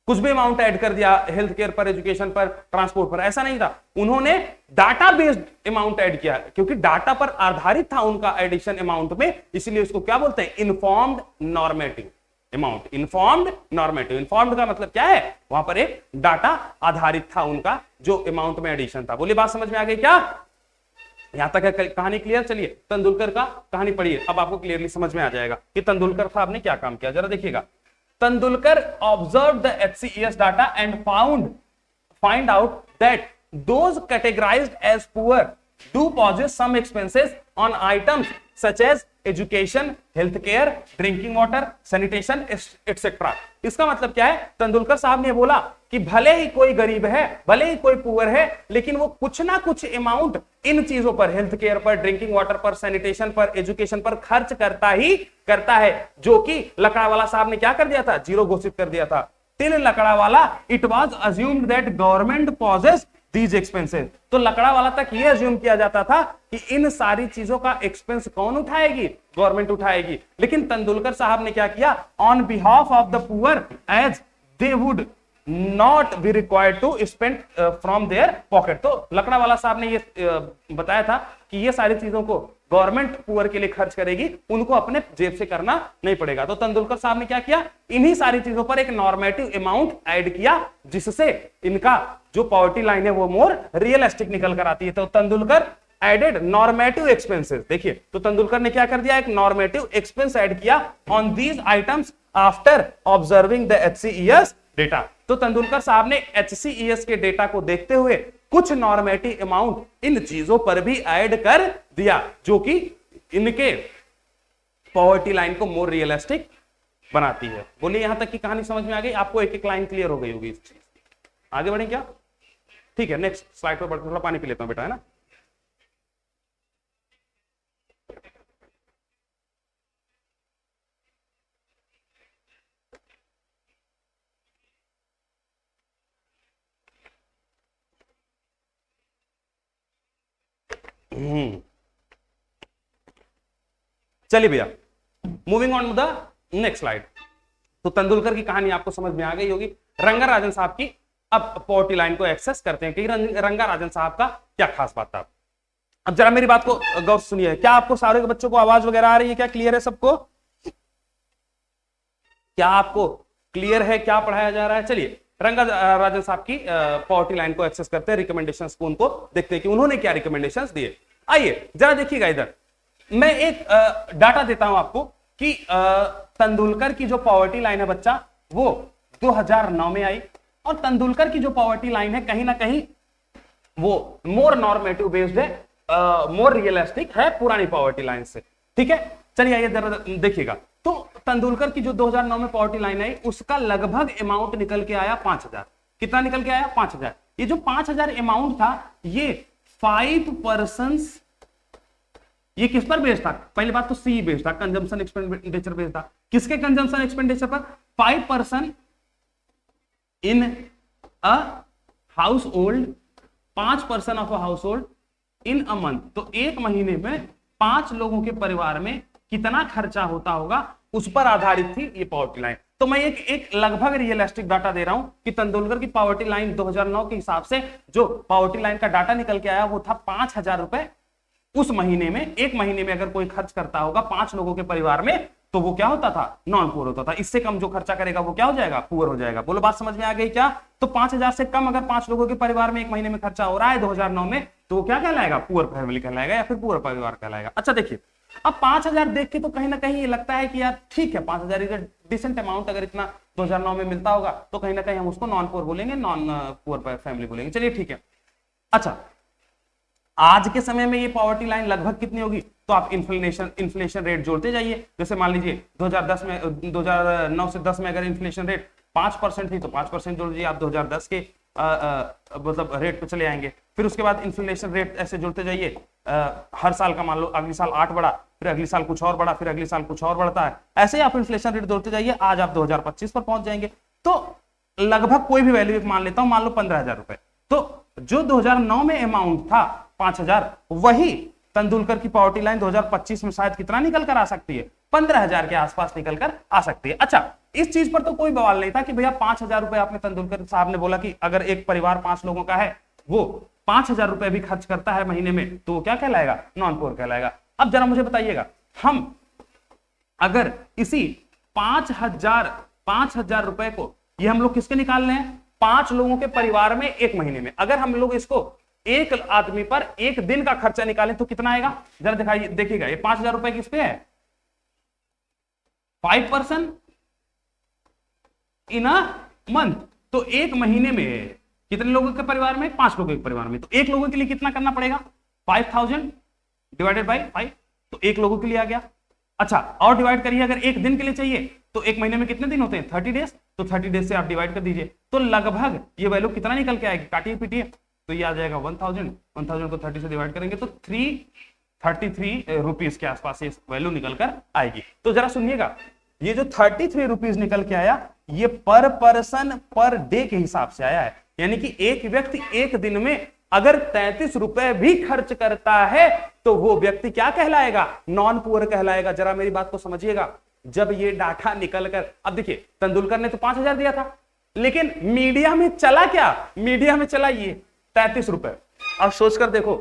कुछ भी अमाउंट ऐड कर दिया हेल्थ केयर पर, एजुकेशन पर, ट्रांसपोर्ट पर, ऐसा नहीं था। उन्होंने डाटा बेस्ड अमाउंट ऐड किया, क्योंकि डाटा पर आधारित था उनका एडिशन अमाउंट में, इसलिए उसको क्या बोलते हैं? Informed normative amount. Informed normative, informed का मतलब क्या है? वहां पर एक डाटा आधारित था उनका जो अमाउंट में एडिशन था। बोलिए, बात समझ में आ गई क्या? यहां तक है कहानी क्लियर? चलिए तेंदुलकर का कहानी पढ़िए, अब आपको क्लियरली समझ में आ जाएगा कि तेंदुलकर साहब ने क्या काम किया। जरा देखिएगा। Tendulkar observed the HCES data and find out that those categorized as poor do possess some expenses on items such as education, healthcare, drinking water, sanitation, etc. इसका मतलब क्या है? तेंदुलकर साहब ने बोला कि भले ही कोई गरीब है, भले ही कोई पुअर है, लेकिन वो कुछ ना कुछ अमाउंट इन चीजों पर, हेल्थ केयर पर, ड्रिंकिंग वाटर पर, सैनिटेशन पर, एजुकेशन पर खर्च करता है, जो कि लकड़ावाला साहब ने क्या कर दिया था? 0 घोषित कर दिया था। Till Lakdawala it was assumed that government possess these expenses. तो लकड़ा वाला तक ये अज्यूम किया जाता था कि इन सारी चीजों का एक्सपेंस कौन उठाएगी, गवर्नमेंट उठाएगी। लेकिन तेंदुलकर साहब ने क्या किया, on behalf of the poor as they would not be required to spend from their pocket. तो लकड़ा वाला साहब ने ये बताया था कि ये सारी चीजों को गवर्नमेंट पुअर के लिए खर्च करेगी, उनको अपने जेब से करना नहीं पड़ेगा। तो तेंदुलकर साहब ने क्या किया, इन्हीं सारी चीजों पर एक नॉर्मेटिव अमाउंट ऐड किया, जिससे इनका जो पॉवर्टी लाइन है वो मोर रियलिस्टिक निकल कर आती है। तो तेंदुलकर एडेड नॉर्मेटिव एक्सपेंसेस। देखिए, तो तेंदुलकर ने क्या कर दिया, एक नॉर्मेटिव एक्सपेंस ऐड किया on these items after observing the HCES data. तो तेंदुलकर साहब ने HCES के डेटा को देखते हुए कुछ नॉर्मेटिव अमाउंट इन चीजों पर भी ऐड कर दिया, जो कि इनके पॉवर्टी लाइन को मोर रियलिस्टिक बनाती है। बोलिए, यहां तक की कहानी समझ में आ गई आपको? एक एक लाइन क्लियर हो गई होगी इस चीज की। आगे बढ़े क्या? ठीक है, नेक्स्ट स्लाइड पर बढ़ते, थोड़ा पानी पी लेता हूं बेटा, है ना। चलिए भैया, moving on to the next slide. तो तेंदुलकर की कहानी आपको समझ में आ गई होगी। रंगा राजन साहब की अब पॉवर्टी लाइन को एक्सेस करते हैं कि रंगा राजन साहब का क्या खास बात था। अब जरा मेरी बात को गौर से सुनिए। क्या आपको सारे के बच्चों को आवाज वगैरह आ रही है? क्या क्लियर है सबको? क्या आपको क्लियर है क्या पढ़ाया जा रहा है? चलिए, रंगा राजन साहब की पॉवर्टी लाइन को एक्सेस करते हैं, रिकमेंडेशंस को उनको देखते हैं कि उन्होंने क्या रिकमेंडेशंस दिए। आइए जरा देखिएगा, इधर मैं एक डाटा देता हूं आपको कि तेंदुलकर की जो पॉवर्टी लाइन है बच्चा, वो 2009 में आई। और तेंदुलकर की जो पॉवर्टी लाइन है कहीं ना कहीं वो मोर नॉर्मेटिव बेस्ड है, मोर रियलिस्टिक है पुरानी पॉवर्टी लाइन से। ठीक है, चलिए आइए जरा देखिएगा। तो तेंदुलकर की जो 2009 में पॉवर्टी लाइन आई, उसका लगभग अमाउंट निकल के आया 5000। कितना निकल के आया? 5000। ये जो 5000 अमाउंट था, ये 5 पर्सन्स, ये किस पर बेस्ड था? पहली बात तो सी बेस्ड था, कंजम्पशन एक्सपेंडिचर बेस्ड था। किसके कंजम्पशन एक्सपेंडिचर पर? 5 person in a house hold, 5 person of a house hold in a month. तो एक महीने में 5 लोगों के परिवार में कितना खर्चा होता होगा, उस पर आधारित थी ये पॉवर्टी लाइन। तो मैं एक लगभग रियलिस्टिक डाटा दे रहा हूं कि तेंदुलकर की पॉवर्टी लाइन 2009 के हिसाब से जो पॉवर्टी लाइन का डाटा निकल के आया वो था 5000 रुपए उस महीने में। एक महीने में अगर कोई खर्च करता होगा 5 लोगों के परिवार में, तो वो क्या होता था? नॉन पुअर होता था। इससे कम जो खर्चा करेगा वो क्या हो जाएगा? पुअर हो जाएगा। बोलो, बात समझ में आ गई क्या? तो 5000 से कम अगर 5 लोगों के परिवार में एक महीने में खर्चा हो रहा है 2009 में, तो वो क्या कहलाएगा? पुअर फैमिली कहलाएगा या फिर पुअर परिवार कहलाएगा। अच्छा देखिए, अब 5000 देख के तो कहीं ना कहीं ये लगता है कि यार ठीक है, 5000 इज डिसेंट अमाउंट। अगर इतना 2009 में मिलता होगा तो कहीं ना कहीं हम उसको नॉन पुअर बोलेंगे, नॉन पुअर फैमिली बोलेंगे। चलिए ठीक है। अच्छा, आज के समय में ये पॉवर्टी लाइन लगभग कितनी होगी? तो आप इन्फ्लेशन रेट जोड़ते जाइए। जैसे मान लीजिए 2009 से 10 में अगर इन्फ्लेशन रेट 5% थी, तो 5% जोड़ दीजिए आप 2010 के मतलब रेट पे चले आएंगे। फिर उसके बाद इन्फ्लेशन रेट ऐसे जोड़ते जाइए, हर साल का मान लो अगली साल 8 बढ़ा, फिर अगली साल कुछ और बढ़ा, फिर अगली साल कुछ और बढ़ता है। ऐसे ही आप इन्फ्लेशन रेट जोड़ते जाइए, आज आप 2025 पर पहुंच जाएंगे। तो लगभग कोई भी वैल्यू मान लेता हूं, मान लो 15,000 रुपए। तो जो 2009 में अमाउंट था 5000, वही तेंदुलकर की पॉवर्टी लाइन 2025 में शायद कितना निकल कर आ सकती है? 15,000 के आसपास निकल कर आ सकती है। अच्छा, इस चीज पर तो कोई बवाल नहीं था कि भैया 5000 रुपए आपने, तेंदुलकर साहब ने बोला कि अगर एक परिवार 5 लोगों का है, वो 5000 रुपए भी खर्च करता है महीने में, तो वो क्या कहलाएगा? नॉन पुअर कहलाएगा। अब जरा मुझे बताइएगा, हम अगर इसी 5000 रुपए को, ये हम लोग किसके निकाल रहे हैं? 5 लोगों के परिवार में एक महीने में। अगर हम लोग इसको एक आदमी पर एक दिन का खर्चा निकालें तो कितना आएगा? जरा दिखाइए, देखिएगा। ये 5000 रुपए किस पे है? 5 पर्सन इन अ मंथ। तो एक महीने में कितने लोगों के परिवार में? 5 लोगों के परिवार में। तो एक लोगों के लिए कितना करना पड़ेगा? 5000 डिवाइडेड बाई 5। तो एक लोगों के लिए आ गया। अच्छा, और डिवाइड करिए, अगर एक दिन के लिए चाहिए तो एक महीने में कितने दिन होते हैं? 30 डेज। तो 30 डेज से आप डिवाइड कर दीजिए, तो लगभग ये वैल्यू कितना निकल के आएगी? काटिए पीटिए, तो ये आ जाएगा 1000 को 30 से डिवाइड करेंगे तो 333 रुपीज के आसपास ये वैल्यू निकल कर आएगी। तो जरा सुनिएगा, ये जो 33 रुपीज निकल के आया, ये पर पर्सन पर डे के हिसाब से आया है, यानी कि एक व्यक्ति एक दिन में अगर 33 रुपए भी खर्च करता है तो वो व्यक्ति क्या कहलाएगा, नॉन पुअर कहलाएगा। जरा मेरी बात को समझिएगा, जब ये डाटा निकल कर, अब देखिए तेंदुलकर ने तो 5000 दिया था, लेकिन मीडिया में चला क्या, मीडिया में चला ये 33 रुपए। अब सोचकर देखो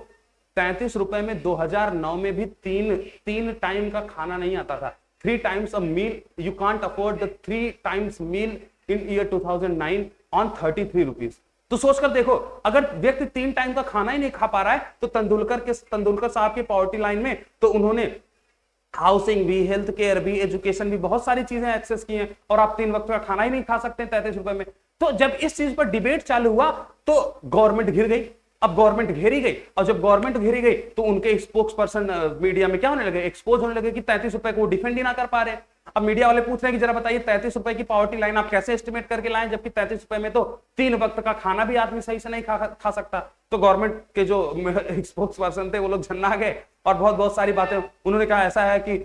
33 रुपए में 2009 में भी तीन टाइम का खाना नहीं आता था, 3 times a meal, you can't afford the 3 times meal in year 2009 on 33 rupees। तो सोचकर देखो, अगर व्यक्ति 3 टाइम का खाना ही नहीं खा पा रहा है तो तेंदुलकर साहब के पॉवर्टी लाइन में तो उन्होंने हाउसिंग भी, हेल्थ केयर भी, एजुकेशन भी, बहुत सारी चीजें एक्सेस की हैं, और आप 3 वक्त का खाना ही नहीं खा सकते 33 रुपए में। तो जब इस चीज पर डिबेट चालू हुआ तो गवर्नमेंट घिर गई। अब गवर्नमेंट घेरी गई, और जब गवर्नमेंट घेरी गई तो उनके स्पोक्स पर्सन मीडिया में क्या होने लगे, एक्सपोज होने लगे कि 33 रुपए को डिफेंड ही ना कर पा रहे। अब मीडिया वाले पूछ रहे हैं कि जरा बताइए 33 रुपए की पॉवर्टी लाइन आप कैसे एस्टिमेट करके लाएं, जबकि 33 रुपए में तो 3 वक्त का खाना भी आदमी सही से नहीं खा सकता। तो गवर्नमेंट के जो स्पोक्स पर्सन थे वो लोग झन्ना गए और बहुत सारी बातें उन्होंने कहा। ऐसा है कि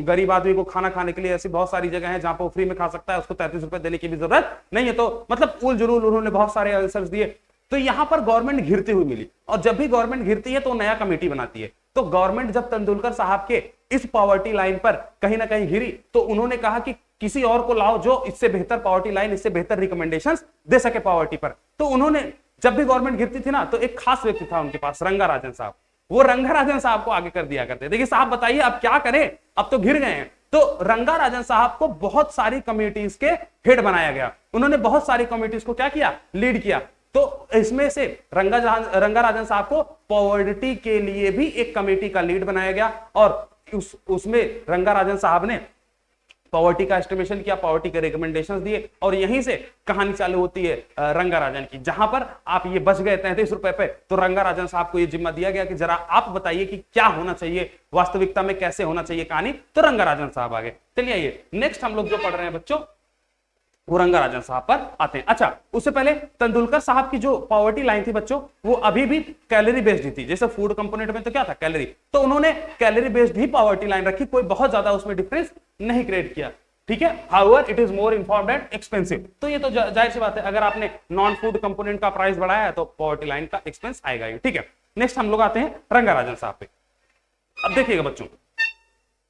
गरीब आदमी को खाना खाने के लिए ऐसी बहुत सारी जगह है जहां पर वो फ्री में खा सकता है, उसको 33 रुपए देने की भी जरूरत नहीं है। तो मतलब उल जरूर उन्होंने बहुत सारे आंसर्स दिए। तो यहां पर गवर्नमेंट घिरती हुई मिली, और जब भी गवर्नमेंट घिरती है तो नया कमेटी बनाती है। तो गवर्नमेंट जब तेंदुलकर साहब के इस पॉवर्टी लाइन पर कहीं ना कहीं घिरी तो उन्होंने कहा कि किसी और को लाओ जो इससे बेहतर पॉवर्टी लाइन, इससे बेहतर रिकमेंडेशंस दे सके पॉवर्टी पर। तो उन्होंने, जब भी गवर्नमेंट घिरती थी ना, तो एक खास व्यक्ति था उनके पास, रंगाराजन साहब। वो रंगाराजन साहब को आगे कर दिया करते। देखिए साहब बताइए अब क्या करें, अब तो घिर गए हैं। तो रंगाराजन साहब को बहुत सारी कमिटीज के हेड बनाया गया। उन्होंने बहुत सारी कमिटीज को क्या किया, लीड किया। तो इसमें से रंगाराजन साहब को पॉवर्टी के लिए भी एक कमेटी का लीड बनाया गया, और उसमें रंगाराजन साहब ने पॉवर्टी का एस्टिमेशन किया, पॉवर्टी के रिकमेंडेशंस दिए, और यहीं से कहानी चालू होती है रंगाराजन की। जहां पर आप ये बच गए 33 रुपए पे, तो रंगाराजन साहब को ये जिम्मा दिया गया कि जरा आप बताइए कि क्या होना चाहिए, वास्तविकता में कैसे होना चाहिए कहानी। तो रंगाराजन साहब आ गए। चलिए आइए नेक्स्ट हम लोग जो पढ़ रहे हैं बच्चों, वो रंगाराजन साहब पर आते हैं। अच्छा, उससे पहले तेंदुलकर साहब की जो पॉवर्टी लाइन थी बच्चों, वो अभी भी कैलोरी बेस्ड ही थी। जैसे फूड कंपोनेंट में तो क्या था, कैलोरी, तो उन्होंने कैलोरी बेस्ड ही पॉवर्टी लाइन रखी, कोई बहुत ज्यादा उसमें डिफरेंस नहीं क्रिएट किया। ठीक है, however it is more informed and expensive. तो ये तो जाहिर सी बात है, अगर आपने नॉन फूड कंपोनेंट का प्राइस बढ़ाया है तो पॉवर्टी लाइन का एक्सपेंस आएगा ही। ठीक है, नेक्स्ट हम लोग आते हैं रंगाराजन साहब पे। अब देखिएगा बच्चों,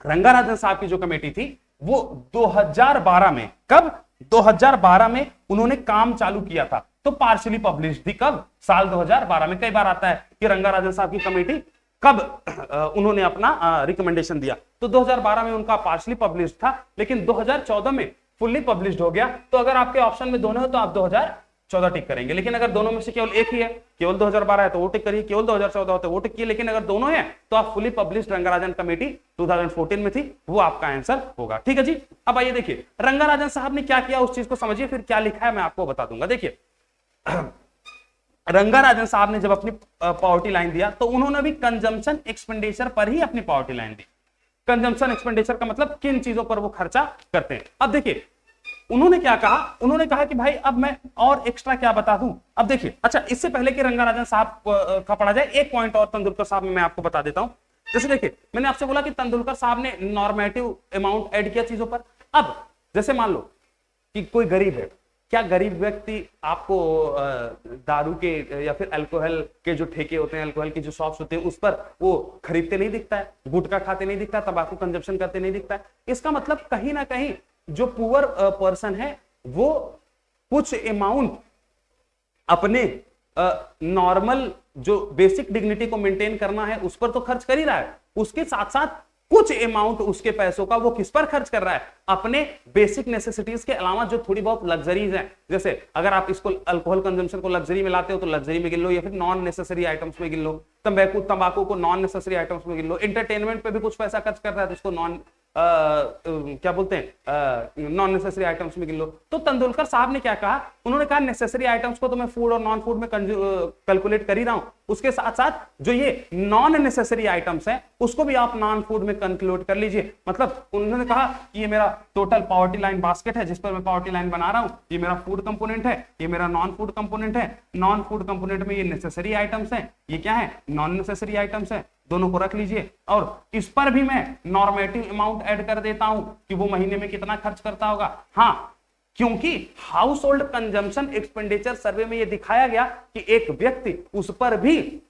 रंगाराजन साहब की जो कमेटी थी वो 2012 में, कब, 2012 में उन्होंने काम चालू किया था। तो पार्शियली पब्लिश थी कब, साल 2012 में। कई बार आता है कि रंगाराजन साहब की कमेटी कब उन्होंने अपना रिकमेंडेशन दिया। तो 2012 में उनका पार्शियली पब्लिश था, लेकिन 2014 में फुल्ली पब्लिश्ड हो गया। तो अगर आपके ऑप्शन में दोनों है तो आप 2014 टिक करेंगे, लेकिन अगर दोनों में से केवल एक ही है, केवल 2012 है तो वो टिक करिए, केवल 2014 हो तो वो टिक किए, लेकिन अगर दोनों है तो आप फुली पब्लिश्ड रंगाराजन कमेटी 2014 में थी, वो आपका आंसर होगा। ठीक है जी। अब आइए देखिए रंगाराजन साहब ने क्या किया, उस चीज को समझिए, फिर क्या लिखा है मैं आपको बता दूंगा। देखिए रंगाराजन साहब ने जब अपनी पॉवर्टी लाइन दिया तो उन्होंने भी कंजम्पशन एक्सपेंडिचर पर ही अपनी पॉवर्टी लाइन दी। कंजम्पशन एक्सपेंडिचर का मतलब किन चीजों पर वो खर्चा करते हैं। अब देखिए उन्होंने क्या कहा, उन्होंने कहा कि भाई अब मैं और एक्स्ट्रा क्या बता दूं। अब देखिए, अच्छा इससे पहले कि रंगाराजन साहब का पढ़ा जाए, एक पॉइंट और तेंदुलकर साहब में मैं आपको बता देता हूं। जैसे देखिए मैंने आपसे बोला कि तेंदुलकर साहब ने नॉर्मेटिव अमाउंट ऐड किया चीजों पर। अब जैसे मान लो कि कोई गरीब है, क्या गरीब व्यक्ति आपको दारू के या फिर अल्कोहल के जो ठेके होते हैं, अल्कोहल की जो शॉप्स होते हैं, उस पर वो खरीदते नहीं दिखता है, गुटखा खाते नहीं दिखता है, तंबाकू कंजप्शन करते नहीं दिखता है। इसका मतलब कहीं ना कहीं जो पुअर पर्सन है वो कुछ अमाउंट अपने नॉर्मल जो बेसिक डिग्निटी को मेंटेन करना है उस पर तो खर्च कर ही रहा है, उसके साथ साथ कुछ अमाउंट उसके पैसों का वो किस पर खर्च कर रहा है, अपने बेसिक नेसेसिटीज के अलावा जो थोड़ी बहुत लग्जरीज हैं। जैसे अगर आप इसको अल्कोहल कंजम्पशन को लग्जरी में लाते हो तो लग्जरी में गिन लो, या फिर नॉन नेसेसरी आइटम्स में गिन लो। तंबाकू को नॉन नेसेसरी आइटम्स में गिन लो। एंटरटेनमेंट पे भी कुछ पैसा खर्च कर रहा है तो उसको नॉन क्या बोलते हैं, नॉन नेसेसरी आइटम्स में गिन लो। तो तेंदुलकर साहब ने क्या कहा, उन्होंने कहा नेसेसरी आइटम्स को तो मैं फूड और नॉन फूड में कैलकुलेट कर ही रहा हूं, उसके साथ साथ जो ये नॉन नेसेसरी आइटम्स हैं उसको भी आप नॉन फूड में कंक्लूड कर लीजिए। मतलब उन्होंने कहा कि ये मेरा टोटल पॉवर्टी लाइन बास्केट है जिस पर मैं पॉवर्टी लाइन बना रहा हूं, ये मेरा फूड कंपोनेंट है, ये मेरा नॉन फूड कंपोनेंट है। नॉन फूड कंपोनेंट में ये नेसेसरी आइटम्स हैं, ये क्या है, नॉन नेसेसरी आइटम्स है, दोनों को रख लीजिए। और इस पर भी मैं नॉर्मेटिव अमाउंट ऐड कर देता हूं कि वो महीने में कितना खर्च करता होगा। हाँ, क्योंकि हाउस होल्ड कंजम्पशन एक्सपेंडिचर सर्वे में यह दिखाया गया कि एक व्यक्ति उस पर भी,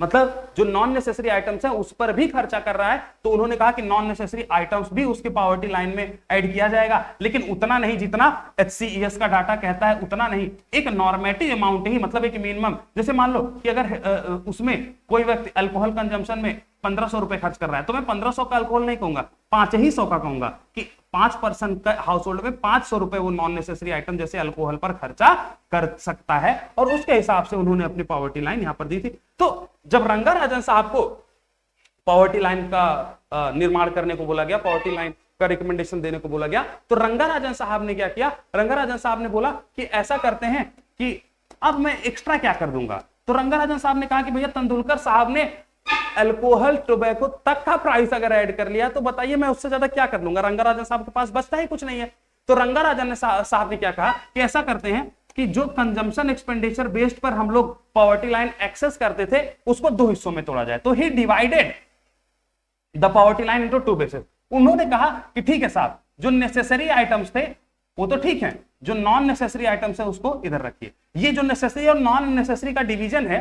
मतलब जो नॉन नेसेसरी आइटम्स हैं उस पर भी खर्चा कर रहा है, तो उन्होंने कहा कि नॉन नेसेसरी आइटम्स भी उसके पॉवर्टी लाइन में ऐड किया जाएगा, लेकिन उतना नहीं जितना HCES का डाटा कहता है, उतना नहीं, एक नॉर्मेटिव अमाउंट ही, मतलब एक मिनिमम। जैसे मान लो कि अगर उसमें कोई व्यक्ति अल्कोहल कंजम्पशन में 1500 रुपए खर्च कर रहा है, तो मैं 1500 का अल्कोहल नहीं कहूंगा, 500 का कहूंगा कि 5% का हाउस होल्ड में 500 रुपए वो नॉन नेसेसरी आइटम जैसे अल्कोहल पर खर्चा कर सकता है, और उसके हिसाब से उन्होंने अपनी पॉवर्टी लाइन यहां पर दी थी। तो जब रंगाराजन साहब को पॉवर्टी लाइन का निर्माण करने को बोला गया, पॉवर्टी लाइन का रिकमेंडेशन देने को बोला गया, तो रंगाराजन साहब ने क्या किया, रंगाराजन साहब ने बोला कि ऐसा करते हैं कि अब मैं एक्स्ट्रा क्या कर दूंगा। तो रंगाराजन साहब ने कहा कि भैया तेंदुलकर साहब ने अल्कोहल टोबैको तक का प्राइस अगर ऐड कर लिया तो बताइए मैं उससे ज्यादा क्या कर लूंगा, रंगाराजन साहब के पास बचता ही कुछ नहीं है। तो रंगाराजन साहब ने क्या कहा कि ऐसा करते हैं कि जो कंजम्पशन एक्सपेंडिचर बेस्ड पर हम लोग पॉवर्टी लाइन एक्सेस करते थे उसको 2 हिस्सों में तोड़ा जाए। तो he divided the poverty line into 2 bases. उन्होंने कहा कि ठीक है साहब, जो नेसेसरी आइटम्स थे वो तो ठीक है, जो नॉन नेसेसरी आइटम्स है उसको इधर रखिए। ये जो नेसेसरी और नॉन नेसेसरी का डिवीजन है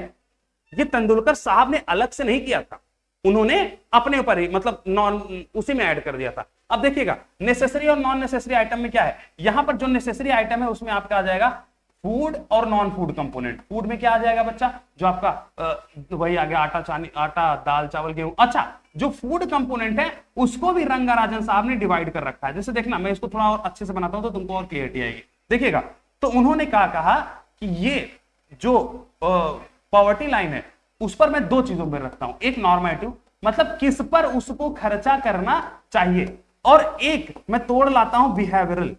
ये तेंदुलकर साहब ने अलग से नहीं किया था, उन्होंने अपने ऊपर ही, मतलब नॉन उसी में ऐड कर दिया था। अब देखिएगा नेसेसरी और नॉन नेसेसरी आइटम में क्या है, यहां पर जो नेसेसरी आइटम है उसमें आपका आ जाएगा फूड और नॉन फूड कंपोनेंट। फूड में क्या आ जाएगा बच्चा, जो आपका वही आ गया आटा दाल चावल गेहूं। अच्छा, जो फूड कंपोनेंट है उसको भी रंगाराजन साहब ने डिवाइड कर रखा है। जैसे देखना मैं इसको थोड़ा और अच्छे से बनाता हूं तो तुमको और क्लियरिटी आएगी। देखिएगा, तो उन्होंने कहा कि ये जो पॉवर्टी लाइन है उस पर मैं 2 चीजों में रखता हूं, एक नॉर्मेटिव मतलब किस पर उसको खर्चा करना चाहिए, और एक मैं तोड़ लाता हूं बिहेवियरल।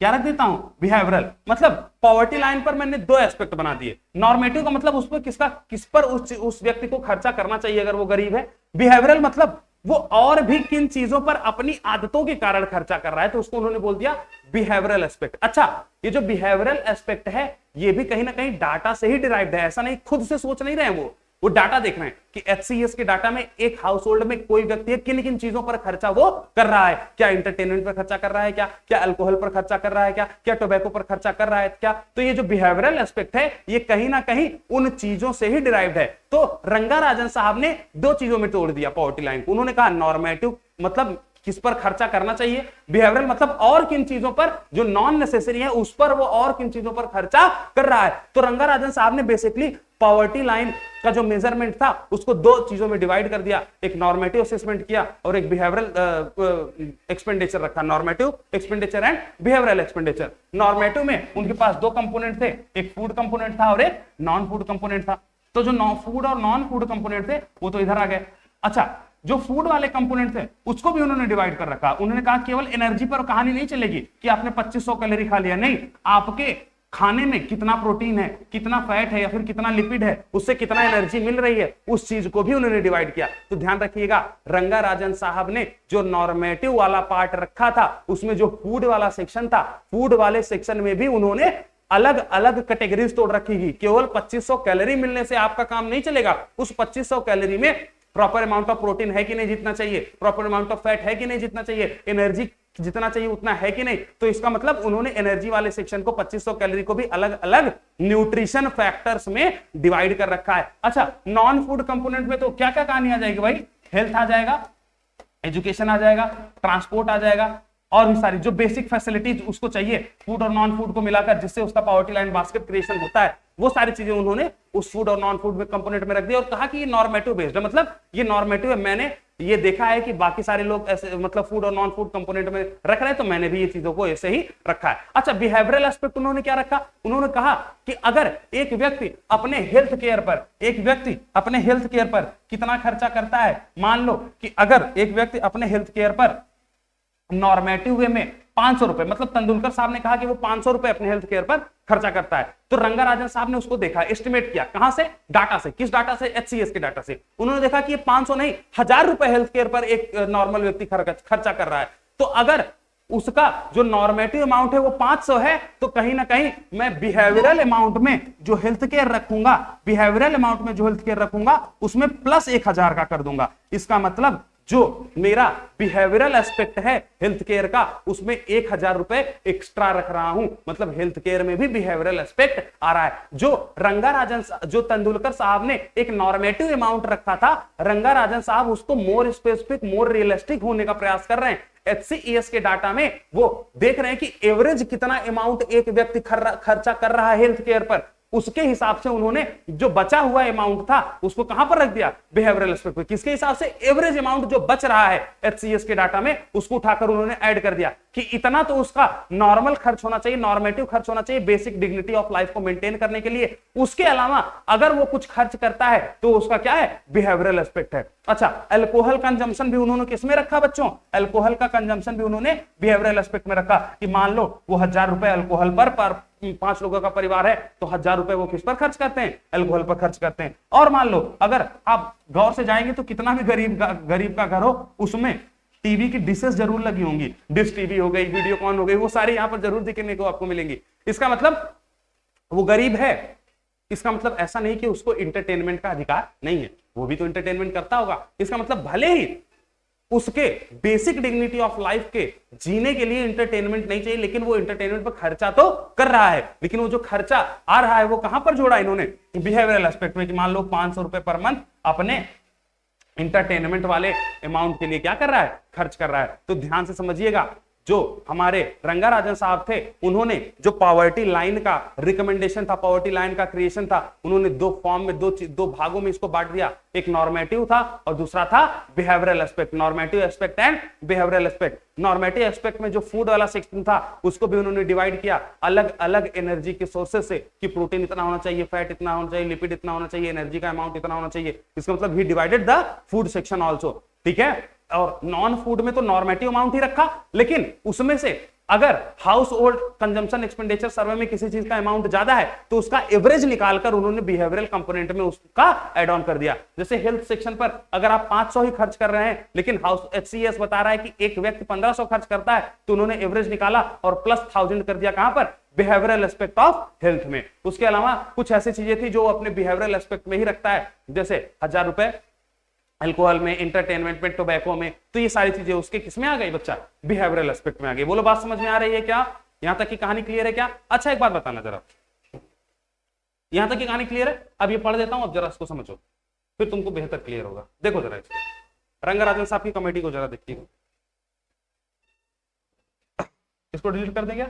क्या रख देता हूं, बिहेवियरल। मतलब पॉवर्टी लाइन पर मैंने 2 एस्पेक्ट बना दिए। नॉर्मेटिव का मतलब उस पर किस पर उस व्यक्ति को खर्चा करना चाहिए अगर वो गरीब है। बिहेवियरल मतलब वो और भी किन चीजों पर अपनी आदतों के कारण खर्चा कर रहा है, तो उसको उन्होंने बोल दिया बिहेवियरल एस्पेक्ट। अच्छा, ये जो बिहेवियरल एस्पेक्ट है ये भी कहीं ना कहीं डाटा से ही डिराइव्ड है, ऐसा नहीं खुद से सोच नहीं रहे हैं, वो डाटा देख रहे हैं कि HCES के डाटा में एक हाउस होल्ड में कोई व्यक्ति किन किन चीजों पर खर्चा वो कर रहा है, क्या इंटरटेनमेंट पर खर्चा कर रहा है, क्या अल्कोहल पर खर्चा कर रहा है, क्या टोबैको पर खर्चा कर रहा है क्या। तो ये जो बिहेवियरल एस्पेक्ट है ये कहीं ना कहीं उन चीजों से ही डिराइव्ड है। तो रंगाराजन साहब ने 2 चीजों में तोड़ दिया पॉवर्टी लाइन को। उन्होंने कहा नॉर्मेटिव मतलब किस पर खर्चा करना चाहिए, बिहेवियरल मतलब और किन चीजों पर जो नॉन नेसेसरी है उस पर वो और किन चीजों पर खर्चा कर रहा है। तो रंगाराजन साहब ने बेसिकली पॉवर्टी लाइन का जो मेजरमेंट था उसको 2 चीजों में डिवाइड कर दिया, एक नॉर्मेटिव असेसमेंट किया और एक बिहेवियरल एक्सपेंडिचर रखा, normative expenditure and behavioural expenditure. Normative में उनके पास 2 कंपोनेंट थे, एक फूड कंपोनेंट था और एक नॉन फूड कंपोनेंट था। तो जो फूड और नॉन फूड कंपोनेंट थे वो तो इधर आ गए। अच्छा, जो फूड वाले कंपोनेंट थे उसको भी उन्होंने डिवाइड कर रखा। उन्होंने कहा केवल एनर्जी पर कहानी नहीं चलेगी कि आपने 2500 कैलोरी खा लिया, नहीं, आपके खाने में कितना प्रोटीन है, कितना फैट है या फिर कितना लिपिड है, उससे कितना एनर्जी मिल रही है, उस चीज को भी उन्होंने डिवाइड किया। तो ध्यान रखिएगा, रंगाराजन साहब ने जो नॉर्मेटिव वाला पार्ट रखा था उसमें जो फूड वाला सेक्शन था, फूड वाले सेक्शन में भी उन्होंने अलग अलग कैटेगरीज तोड़ रखी थी। केवल 2500 कैलोरी मिलने से आपका काम नहीं चलेगा, उस 2500 कैलोरी में प्रॉपर अमाउंट ऑफ प्रोटीन है कि नहीं जितना चाहिए, प्रॉपर अमाउंट ऑफ फैट है कि नहीं जितना चाहिए, एनर्जी जितना चाहिए उतना है कि नहीं। तो इसका मतलब उन्होंने एनर्जी वाले सेक्शन को 2500 कैलोरी को भी अलग अलग न्यूट्रिशन फैक्टर्स में डिवाइड कर रखा है। अच्छा, नॉन फूड कंपोनेंट में तो क्या क्या कहानी आ जाएगी भाई, हेल्थ आ जाएगा, एजुकेशन आ जाएगा, ट्रांसपोर्ट आ जाएगा, और भी सारी जो बेसिक फैसिलिटीज उसको चाहिए फूड और नॉन फूड को मिलाकर जिससे उसका पॉवर्टी लाइन बास्केट क्रिएशन होता है, वो सारी चीजें उन्होंने उस फूड और नॉन फूड कंपोनेंट में रख दिया और कहा कि ये नॉर्मेटिव बेस्ड है। मतलब ये नॉर्मेटिव है, मैंने ये देखा है कि बाकी सारे लोग ऐसे मतलब फूड और नॉन फूड कंपोनेंट में रख रहे हैं, तो मैंने भी ये चीजों को ऐसे ही रखा है। अच्छा, बिहेवियरल एस्पेक्ट उन्होंने क्या रखा, उन्होंने कहा कि अगर एक व्यक्ति अपने हेल्थ केयर पर कितना खर्चा करता है, मान लो कि अगर एक व्यक्ति अपने हेल्थ केयर पर नॉर्मेटिव वे में 500 रुपए, मतलब तेंदुलकर साहब ने कहा कि वो 500 रुपए अपने हेल्थ केयर पर खर्चा करता है, तो रंगाराजन साहब ने उसको देखा, एस्टिमेट किया, कहां से, डाटा से। किस डाटा से, HCES के डाटा से। उन्होंने देखा कि ये 500 नहीं 1000 रुपए हेल्थ केयर पर एक नॉर्मल व्यक्ति खर्चा कर रहा है, तो अगर उसका जो नॉर्मेटिव अमाउंट है वो 500 है, तो कहीं ना कहीं मैं बिहेवियरल अमाउंट में जो हेल्थ केयर रखूंगा, उसमें प्लस 1000 का कर दूंगा। इसका मतलब जो मेरा बिहेवियरल एस्पेक्ट है हेल्थ केयर का, उसमें 1,000 रुपए एक्स्ट्रा रख रहा हूं, मतलब हेल्थ केयर में भी बिहेवियरल एस्पेक्ट आ रहा है। जो रंगाराजन, जो तेंदुलकर साहब ने एक नॉर्मेटिव अमाउंट रखा था, रंगाराजन साहब उसको मोर स्पेसिफिक, मोर रियलिस्टिक होने का प्रयास कर रहे हैं। HCES के डाटा में वो देख रहे हैं कि एवरेज कितना अमाउंट एक व्यक्ति खर्चा कर रहा है हेल्थ केयर पर, उसके हिसाब से उन्होंने जो बचा हुआ अमाउंट था उसको कहां पर रख दिया, बिहेवियरल एस्पेक्ट पे। किसके हिसाब से, एवरेज अमाउंट जो बच रहा है HCES के डाटा में, उसको उठाकर उन्होंने ऐड कर दिया कि इतना तो उसका नॉर्मल खर्च होना चाहिए, नॉर्मेटिव खर्च होना चाहिए बेसिक डिग्निटी ऑफ लाइफ को मेंटेन करने के लिए। उसके अलावा अगर वो कुछ खर्च करता है तो उसका क्या है, बिहेवियरल एस्पेक्ट है। अच्छा, अल्कोहल कंजम्पशन भी उन्होंने किसमें रखा बच्चों, अल्कोहल का कंजम्पशन भी उन्होंने बिहेवियरल एस्पेक्ट में रखा कि मान लो वो 1,000 रुपए अल्कोहल पर 5 लोगों का परिवार है तो 1,000 रुपए वो किस पर खर्च करते हैं, अल्कोहल पर खर्च करते हैं। और मान लो अगर आप गौर से जाएंगे तो कितना भी गरीब का घर हो, उसमें टीवी की डिशेस जरूर लगी होंगी, डिश टीवी हो गई, वीडियोकॉन हो गई, वो सारी यहां पर जरूर दिखने को आपको मिलेंगी। इसका मतलब वो गरीब है, इसका मतलब ऐसा नहीं कि उसको इंटरटेनमेंट का अधिकार नहीं है, वो भी तो इंटरटेनमेंट करता होगा। इसका मतलब भले ही उसके बेसिक डिग्निटी ऑफ लाइफ के जीने के लिए इंटरटेनमेंट नहीं चाहिए, लेकिन वो इंटरटेनमेंट पर खर्चा तो कर रहा है, लेकिन वो जो खर्चा आ रहा है वो कहां पर जोड़ा इन्होंने, बिहेवियरल एस्पेक्ट में, कि मान लो 500 रुपए पर मंथ अपने इंटरटेनमेंट वाले अमाउंट के लिए क्या कर रहा है, खर्च कर रहा है। तो ध्यान से समझिएगा, जो हमारे रंगाराजन साहब थे, उन्होंने जो पॉवर्टी लाइन का रिकमेंडेशन था, पॉवर्टी लाइन का क्रिएशन था, उन्होंने दो फॉर्म में, दो भागों में इसको बांट दिया। एक नॉर्मेटिव था और दूसरा था behavioural aspect, normative aspect and behavioural aspect. Normative aspect में जो फूड वाला सेक्शन था उसको भी उन्होंने डिवाइड किया अलग अलग एनर्जी के सोर्सेस से, कि प्रोटीन इतना होना चाहिए, फैट इतना होना चाहिए, लिपिड इतना होना चाहिए, एनर्जी का अमाउंट इतना होना चाहिए। इसका मतलब he divided the food section also, ठीक है। और नॉन फूड में तो नॉर्मेटिव अमाउंट ही रखा, लेकिन उसमें से अगर हाउस होल्ड कंजम्पशन एक्सपेंडिचर सर्वे में किसी चीज का अमाउंट ज्यादा है तो उसका एवरेज निकालकर उन्होंने बिहेवियरल कंपोनेंट में उसका एड ऑन कर दिया। जैसे हेल्थ सेक्शन पर अगर आप 500 ही खर्च कर रहे हैं, लेकिन हाउस HCES बता रहा है कि एक व्यक्ति 1500 खर्च करता है, तो उन्होंने एवरेज निकाला और प्लस 1000 कर दिया, कहां पर, बिहेवियरल एस्पेक्ट ऑफ हेल्थ में। उसके अलावा कुछ ऐसी चीजें थी जो अपने बिहेवियरल एस्पेक्ट में ही रखता है, जैसे 1,000 रुपए अल्कोहल में, इंटरटेनमेंट में, टोबैको में, तो ये सारी चीजें उसके किसमें आ गई बच्चा, बिहेवियरल एस्पेक्ट में आ गई। बोलो, बात समझ में आ रही है क्या, यहां तक की कहानी क्लियर है क्या? अच्छा, एक बात बताना जरा, यहां तक की कहानी क्लियर है? अब ये पढ़ देता हूं, अब जरा इसको समझो, फिर तुमको बेहतर क्लियर होगा। देखो जरा इसको, रंगाराजन साहब की कमेटी को जरा देखिए, इसको डिलीट कर देंगे,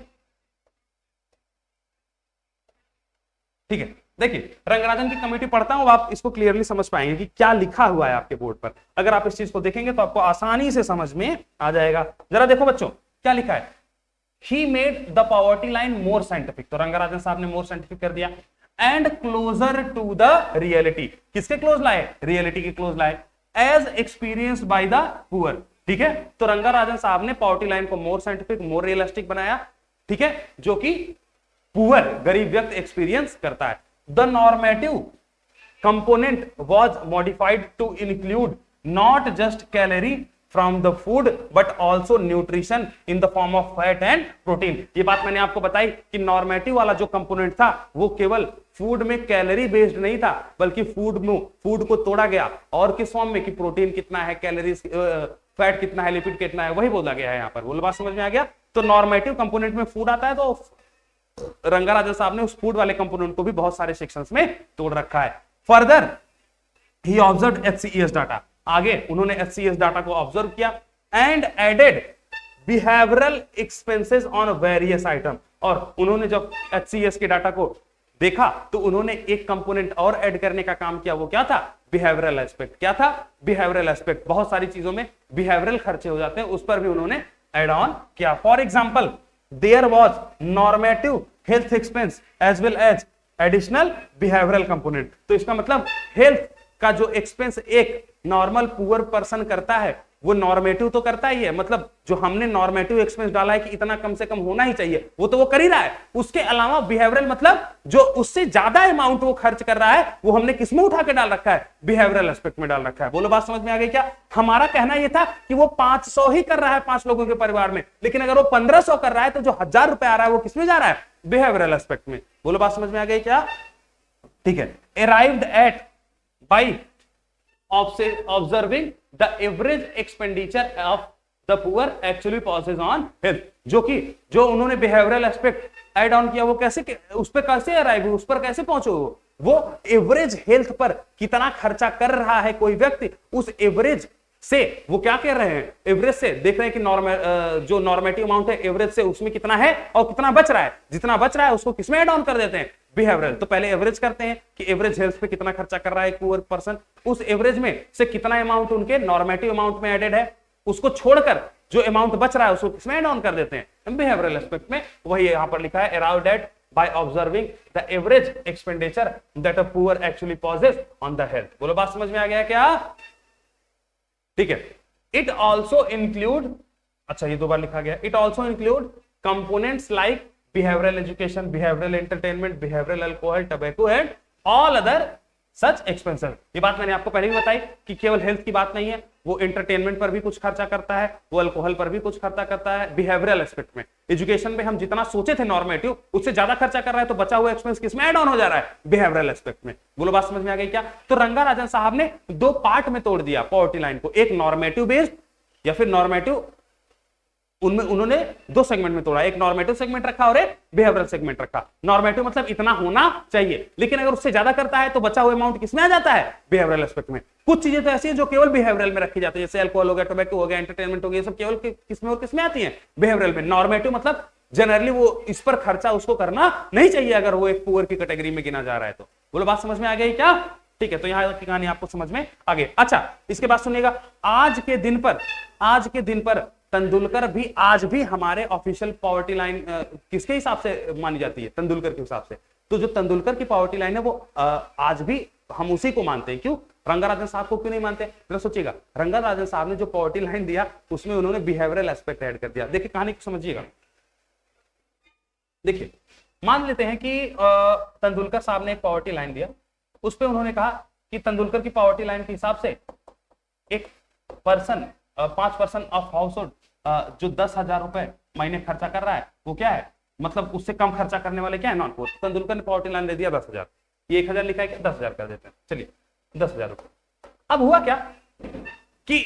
ठीक है। देखिए, रंगराजन की कमेटी पढ़ता हूं, आप इसको क्लियरली समझ पाएंगे कि क्या लिखा हुआ है आपके बोर्ड पर। अगर आप इस चीज को देखेंगे तो आपको आसानी से समझ में आ जाएगा। जरा देखो बच्चों, क्या लिखा है, he made the poverty line more scientific, तो रंगराजन साहब ने मोर साइंटिफिक कर दिया, and closer to the reality, किसके क्लोज लाए, रियलिटी के क्लोज लाए, as experienced by the poor, ठीक है। तो रंगाराजन साहब ने पॉवर्टी लाइन को मोर साइंटिफिक, मोर रियलिस्टिक बनाया, ठीक है, जो कि पुअर, गरीब व्यक्ति एक्सपीरियंस करता है। The normative component was modified to include not just calorie from the food but also nutrition in the form of fat and protein। ये बात मैंने आपको बताई कि नॉर्मेटिव वाला जो कंपोनेंट था वो केवल फूड में कैलोरी बेस्ड नहीं था, बल्कि फूड को तोड़ा गया और किस फॉर्म में, कि प्रोटीन कितना है, कैलोरीज, फैट कितना है, लिपिड कितना है, वही बोला गया है यहाँ पर। बोलो, बात समझ में आ गया? तो नॉर्मेटिव कंपोनेंट में फूड आता है, तो रंगाराजन साहब ने उस फूड वाले कंपोनेंट को भी बहुत सारे सेक्शंस में तोड़ रखा है। Further he observed HCES data, आगे उन्होंने HCES डाटा को ऑब्जर्व किया and added behavioural expenses on various item, और उन्होंने जब HCES के डाटा को देखा तो उन्होंने एक कंपोनेंट और ऐड करने का काम किया। वो क्या था, बिहेवियरल एस्पेक्ट। क्या था, बिहेवियरल एस्पेक्ट। बहुत सारी चीजों में बिहेवियरल खर्चे हो जाते हैं, उस पर भी उन्होंने एड ऑन किया। For example, there was normative health expense as well as additional behavioral component। तो इसका मतलब हेल्थ का जो एक्सपेंस एक नॉर्मल पुअर पर्सन करता है वो नॉर्मेटिव तो करता ही है, मतलब जो हमने नॉर्मेटिव एक्सपेंस डाला है कि इतना कम से कम होना ही चाहिए, वो तो वो कर ही रहा है। उसके अलावा बिहेवियरल मतलब जो उससे ज्यादा अमाउंट वो खर्च कर रहा है वो हमने किस में उठा के डाल रखा है, बिहेवियरल एस्पेक्ट में डाल रखा है। बोलो, बात समझ में आ गई क्या? हमारा कहना यह था कि वो 500 ही कर रहा है 5 लोगों के परिवार में, लेकिन अगर वो 1500 कर रहा है तो जो 1000 रुपए आ रहा है वो किसमें जा रहा है, बिहेवियरल एस्पेक्ट में। बोलो, बात समझ में आ गई क्या? ठीक है। Arrived at by observing the average expenditure of the poor actually possess on health, जो उन्होंने बिहेवियरल एस्पेक्ट ऐड ऑन किया, वो कैसे, उस पर कैसे अराइव हुए, उस पर कैसे पहुंचो, वो एवरेज हेल्थ पर कितना खर्चा कर रहा है कोई व्यक्ति, उस एवरेज से वो क्या कह रहे हैं, एवरेज से देख रहे हैं कि जो नॉर्मेटिव अमाउंट है एवरेज से उसमें कितना है और कितना बच रहा है, जितना बच रहा है उसको किसमें ऐड ऑन कर देते हैं, बिहेवियरल। तो पहले एवरेज करते हैं कि एवरेज हेल्थ पे कितना खर्चा कर रहा है एक पुअर पर्सन, उस एवरेज में से कितना अमाउंट उनके नॉर्मेटिव अमाउंट में एडेड है, उसको छोड़कर जो अमाउंट बच रहा है उसको किसमें ऐड ऑन कर देते हैं, बिहेवियरल एस्पेक्ट में। वही यहां पर लिखा है around at by observing the average expenditure that a poor actually possesses on the health। बोलो बात समझ में आ गया क्या? ठीक है। It also include, अच्छा ये दो बार लिखा गया, it also include components like behavioral education, behavioral entertainment, behavioral alcohol, tobacco and all other such expenses। ये बात मैंने आपको पहले भी बताई कि केवल हेल्थ की बात नहीं है, वो एंटरटेनमेंट पर भी कुछ खर्चा करता है, वो अल्कोहल पर भी कुछ खर्चा करता है, बिहेवियरल एस्पेक्ट में। एजुकेशन में हम जितना सोचे थे नॉर्मेटिव उससे ज्यादा खर्चा कर रहा है, तो बचा हुआ एक्सपेंस किसमें ऐड ऑन हो जा रहा है, बिहेवियरल एस्पेक्ट में। बोलो बात समझ में आ गई क्या? तो रंगाराजन साहब ने दो पार्ट में तोड़ दिया पॉवर्टी लाइन को, एक नॉर्मेटिव बेस्ड या फिर नॉर्मेटिव, उनमें उन्होंने दो सेगमेंट में तोड़ा, एक नॉर्मेटिव सेगमेंट रखा और एक बिहेवियरल सेगमेंट रखा। नॉर्मेटिव मतलब इतना होना चाहिए, लेकिन अगर उससे ज्यादा करता है तो बचा हुआ अमाउंट किसमें आ जाता है, बिहेवियरल एस्पेक्ट में। कुछ चीजें तो ऐसी हैं जो केवल बिहेवियरल में रखी जाती है, जैसे अल्कोहल हो गया, टोबैको हो गया, एंटरटेनमेंट हो गया, सब केवल किसमें और किसमें आती है, बिहेवियरल में। नॉर्मेटिव मतलब जनरली वो इस पर खर्चा उसको करना नहीं चाहिए अगर वो एक पुअर की कैटेगरी में गिना जा रहा है तो। बोलो बात समझ में आ गई क्या? ठीक है, तो यहां की कहानी आपको समझ में आ गई। अच्छा, इसके बाद सुनिएगा, आज के दिन पर तेंदुलकर भी आज भी हमारे ऑफिशियल पॉवर्टी लाइन किसके हिसाब से मानी जाती है, तेंदुलकर के हिसाब से। तो जो तेंदुलकर की पॉवर्टी लाइन है वो आज भी हम उसी को मानते हैं। क्यों? रंगाराजन साहब को क्यों नहीं मानते? जरा सोचिएगा, रंगाराजन साहब ने जो पॉवर्टी लाइन दिया उसमें उन्होंने बिहेवियरल एस्पेक्ट ऐड कर दिया। देखिए कहानी को समझिएगा। देखिए, मान लेते हैं कि तेंदुलकर साहब ने एक पॉवर्टी लाइन दिया, उस पर उन्होंने कहा कि तेंदुलकर की पॉवर्टी लाइन के हिसाब से एक पर्सन 5% ऑफ हाउस होल्ड जो 10,000 रुपए महीने खर्चा कर रहा है वो क्या है, मतलब उससे कम खर्चा करने वाले क्या है, नॉन पुअर। तेंदुलकर ने पॉवर्टी लाइन दे दिया 10,000, ये 1,000 लिखा है क्या, 10,000 कर देते हैं, चलिए 10,000 रुपए। अब हुआ क्या कि